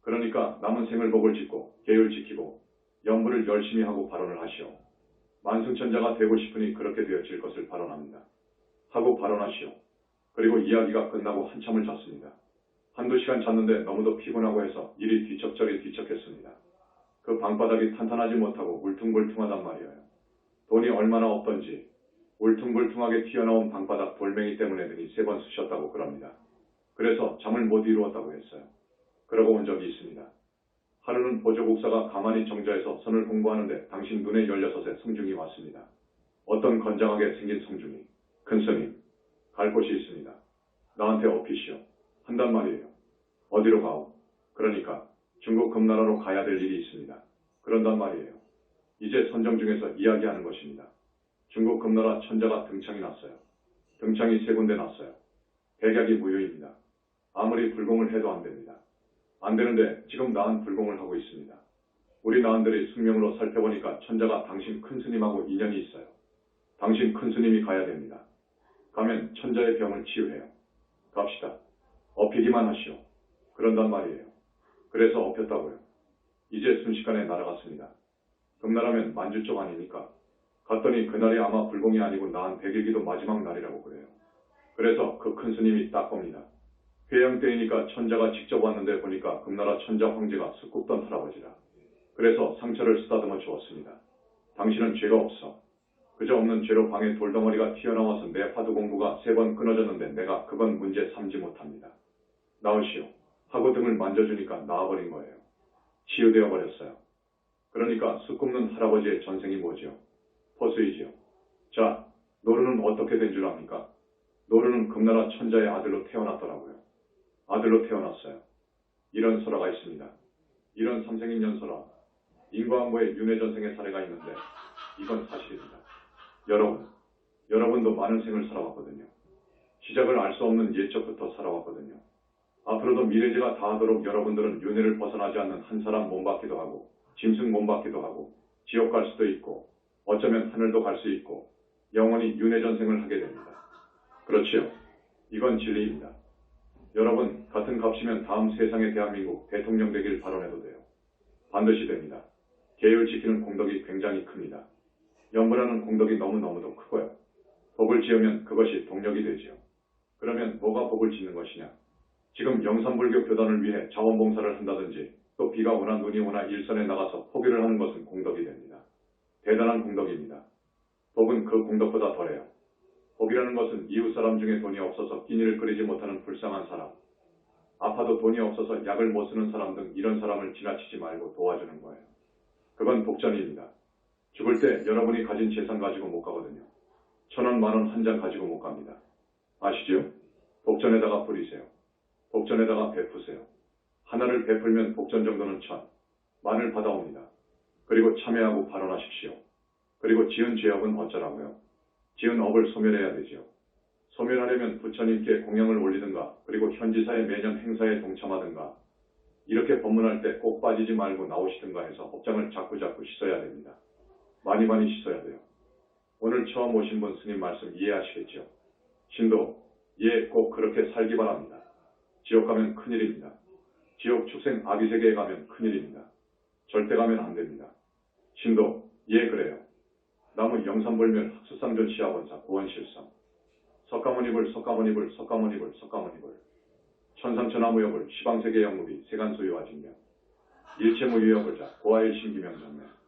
그러니까 남은 생을 복을 짓고 계율 지키고 염불을 열심히 하고 발언을 하시오. 만승천자가 되고 싶으니 그렇게 되어질 것을 발언합니다. 하고 발언하시오. 그리고 이야기가 끝나고 한참을 잤습니다. 한두 시간 잤는데 너무도 피곤하고 해서 일이 뒤척저리 뒤척했습니다. 그 방바닥이 탄탄하지 못하고 울퉁불퉁하단 말이에요. 돈이 얼마나 없던지 울퉁불퉁하게 튀어나온 방바닥 돌멩이 때문에 등이 3번 쑤셨다고 그럽니다. 그래서 잠을 못 이루었다고 했어요. 그러고 온 적이 있습니다. 하루는 보조국사가 가만히 정자에서 선을 공부하는데 당신 눈에 열려서세 성중이 왔습니다. 어떤 건장하게 생긴 성중이. 큰 스님, 갈 곳이 있습니다. 나한테 어피시오. 한단 말이에요. 어디로 가오? 그러니까 중국 금나라로 가야 될 일이 있습니다. 그런단 말이에요. 이제 선정 중에서 이야기하는 것입니다. 중국 금나라 천자가 등창이 났어요. 등창이 3군데 났어요. 백약이 무효입니다. 아무리 불공을 해도 안 됩니다. 안 되는데 지금 나은 불공을 하고 있습니다. 우리 나은들이 숙명으로 살펴보니까 천자가 당신 큰 스님하고 인연이 있어요. 당신 큰 스님이 가야 됩니다. 가면 천자의 병을 치유해요. 갑시다. 업히기만 하시오. 그런단 말이에요. 그래서 업혔다고요. 이제 순식간에 날아갔습니다. 금나라면 만주 쪽 아닙니까? 갔더니 그날이 아마 불공이 아니고 나은 100일기도 마지막 날이라고 그래요. 그래서 그 큰 스님이 딱 봅니다. 회양 때이니까 천자가 직접 왔는데 보니까 금나라 천자 황제가 쑥 굽던 할아버지라. 그래서 상처를 쓰다듬어 주었습니다. 당신은 죄가 없어. 그저 없는 죄로 방에 돌덩어리가 튀어나와서 내 화두 공부가 3번 끊어졌는데 내가 그건 문제 삼지 못합니다. 나으시오. 하고 등을 만져주니까 나아버린 거예요. 치유되어 버렸어요. 그러니까 쑥 굽는 할아버지의 전생이 뭐지요? 포수이지요. 자, 노루는 어떻게 된 줄 압니까? 노루는 금나라 천자의 아들로 태어났더라고요. 아들로 태어났어요. 이런 설화가 있습니다. 이런 삼생인연 설화. 인과응보의 윤회전생의 사례가 있는데 이건 사실입니다. 여러분도 많은 생을 살아왔거든요. 시작을 알 수 없는 옛적부터 살아왔거든요. 앞으로도 미래지가 다하도록 여러분들은 윤회를 벗어나지 않는 한 사람 몸받기도 하고 짐승 몸받기도 하고 지옥 갈 수도 있고 어쩌면 하늘도 갈 수 있고 영원히 윤회전생을 하게 됩니다. 그렇지요. 이건 진리입니다. 여러분 같은 값이면 다음 세상의 대한민국 대통령 되길 발언해도 돼요. 반드시 됩니다. 계율 지키는 공덕이 굉장히 큽니다. 염불하는 공덕이 너무너무도 크고요. 복을 지으면 그것이 동력이 되지요. 그러면 뭐가 복을 짓는 것이냐? 지금 영산불교 교단을 위해 자원봉사를 한다든지 또 비가 오나 눈이 오나 일선에 나가서 포기를 하는 것은 공덕이 됩니다. 대단한 공덕입니다. 복은 그 공덕보다 덜해요. 복이라는 것은 이웃 사람 중에 돈이 없어서 끼니를 끓이지 못하는 불쌍한 사람, 아파도 돈이 없어서 약을 못 쓰는 사람 등 이런 사람을 지나치지 말고 도와주는 거예요. 그건 복전입니다. 죽을 때 여러분이 가진 재산 가지고 못 가거든요. 1,000원, 10,000원 한 장 가지고 못 갑니다. 아시죠? 복전에다가 뿌리세요. 복전에다가 베푸세요. 하나를 베풀면 복전 정도는 천, 만을 받아옵니다. 그리고 참여하고 발언하십시오. 그리고 지은 죄업은 어쩌라고요? 지은 업을 소멸해야 되지요. 소멸하려면 부처님께 공양을 올리든가 그리고 현지사의 매년 행사에 동참하든가 이렇게 법문할 때 꼭 빠지지 말고 나오시든가 해서 업장을 자꾸자꾸 씻어야 됩니다. 많이 씻어야 돼요. 오늘 처음 오신 분 스님 말씀 이해하시겠죠? 신도, 예, 꼭 그렇게 살기 바랍니다. 지옥 가면 큰일입니다. 지옥 축생 아비세계에 가면 큰일입니다. 절대 가면 안 됩니다. 신도, 예, 그래요. 나무 영산불멸 학수상전 시아본사 고원실성 석가모니불 천상천하무여불 시방세계 영무비 세간소유와 직면 일체무유여불자 고아일신기명전면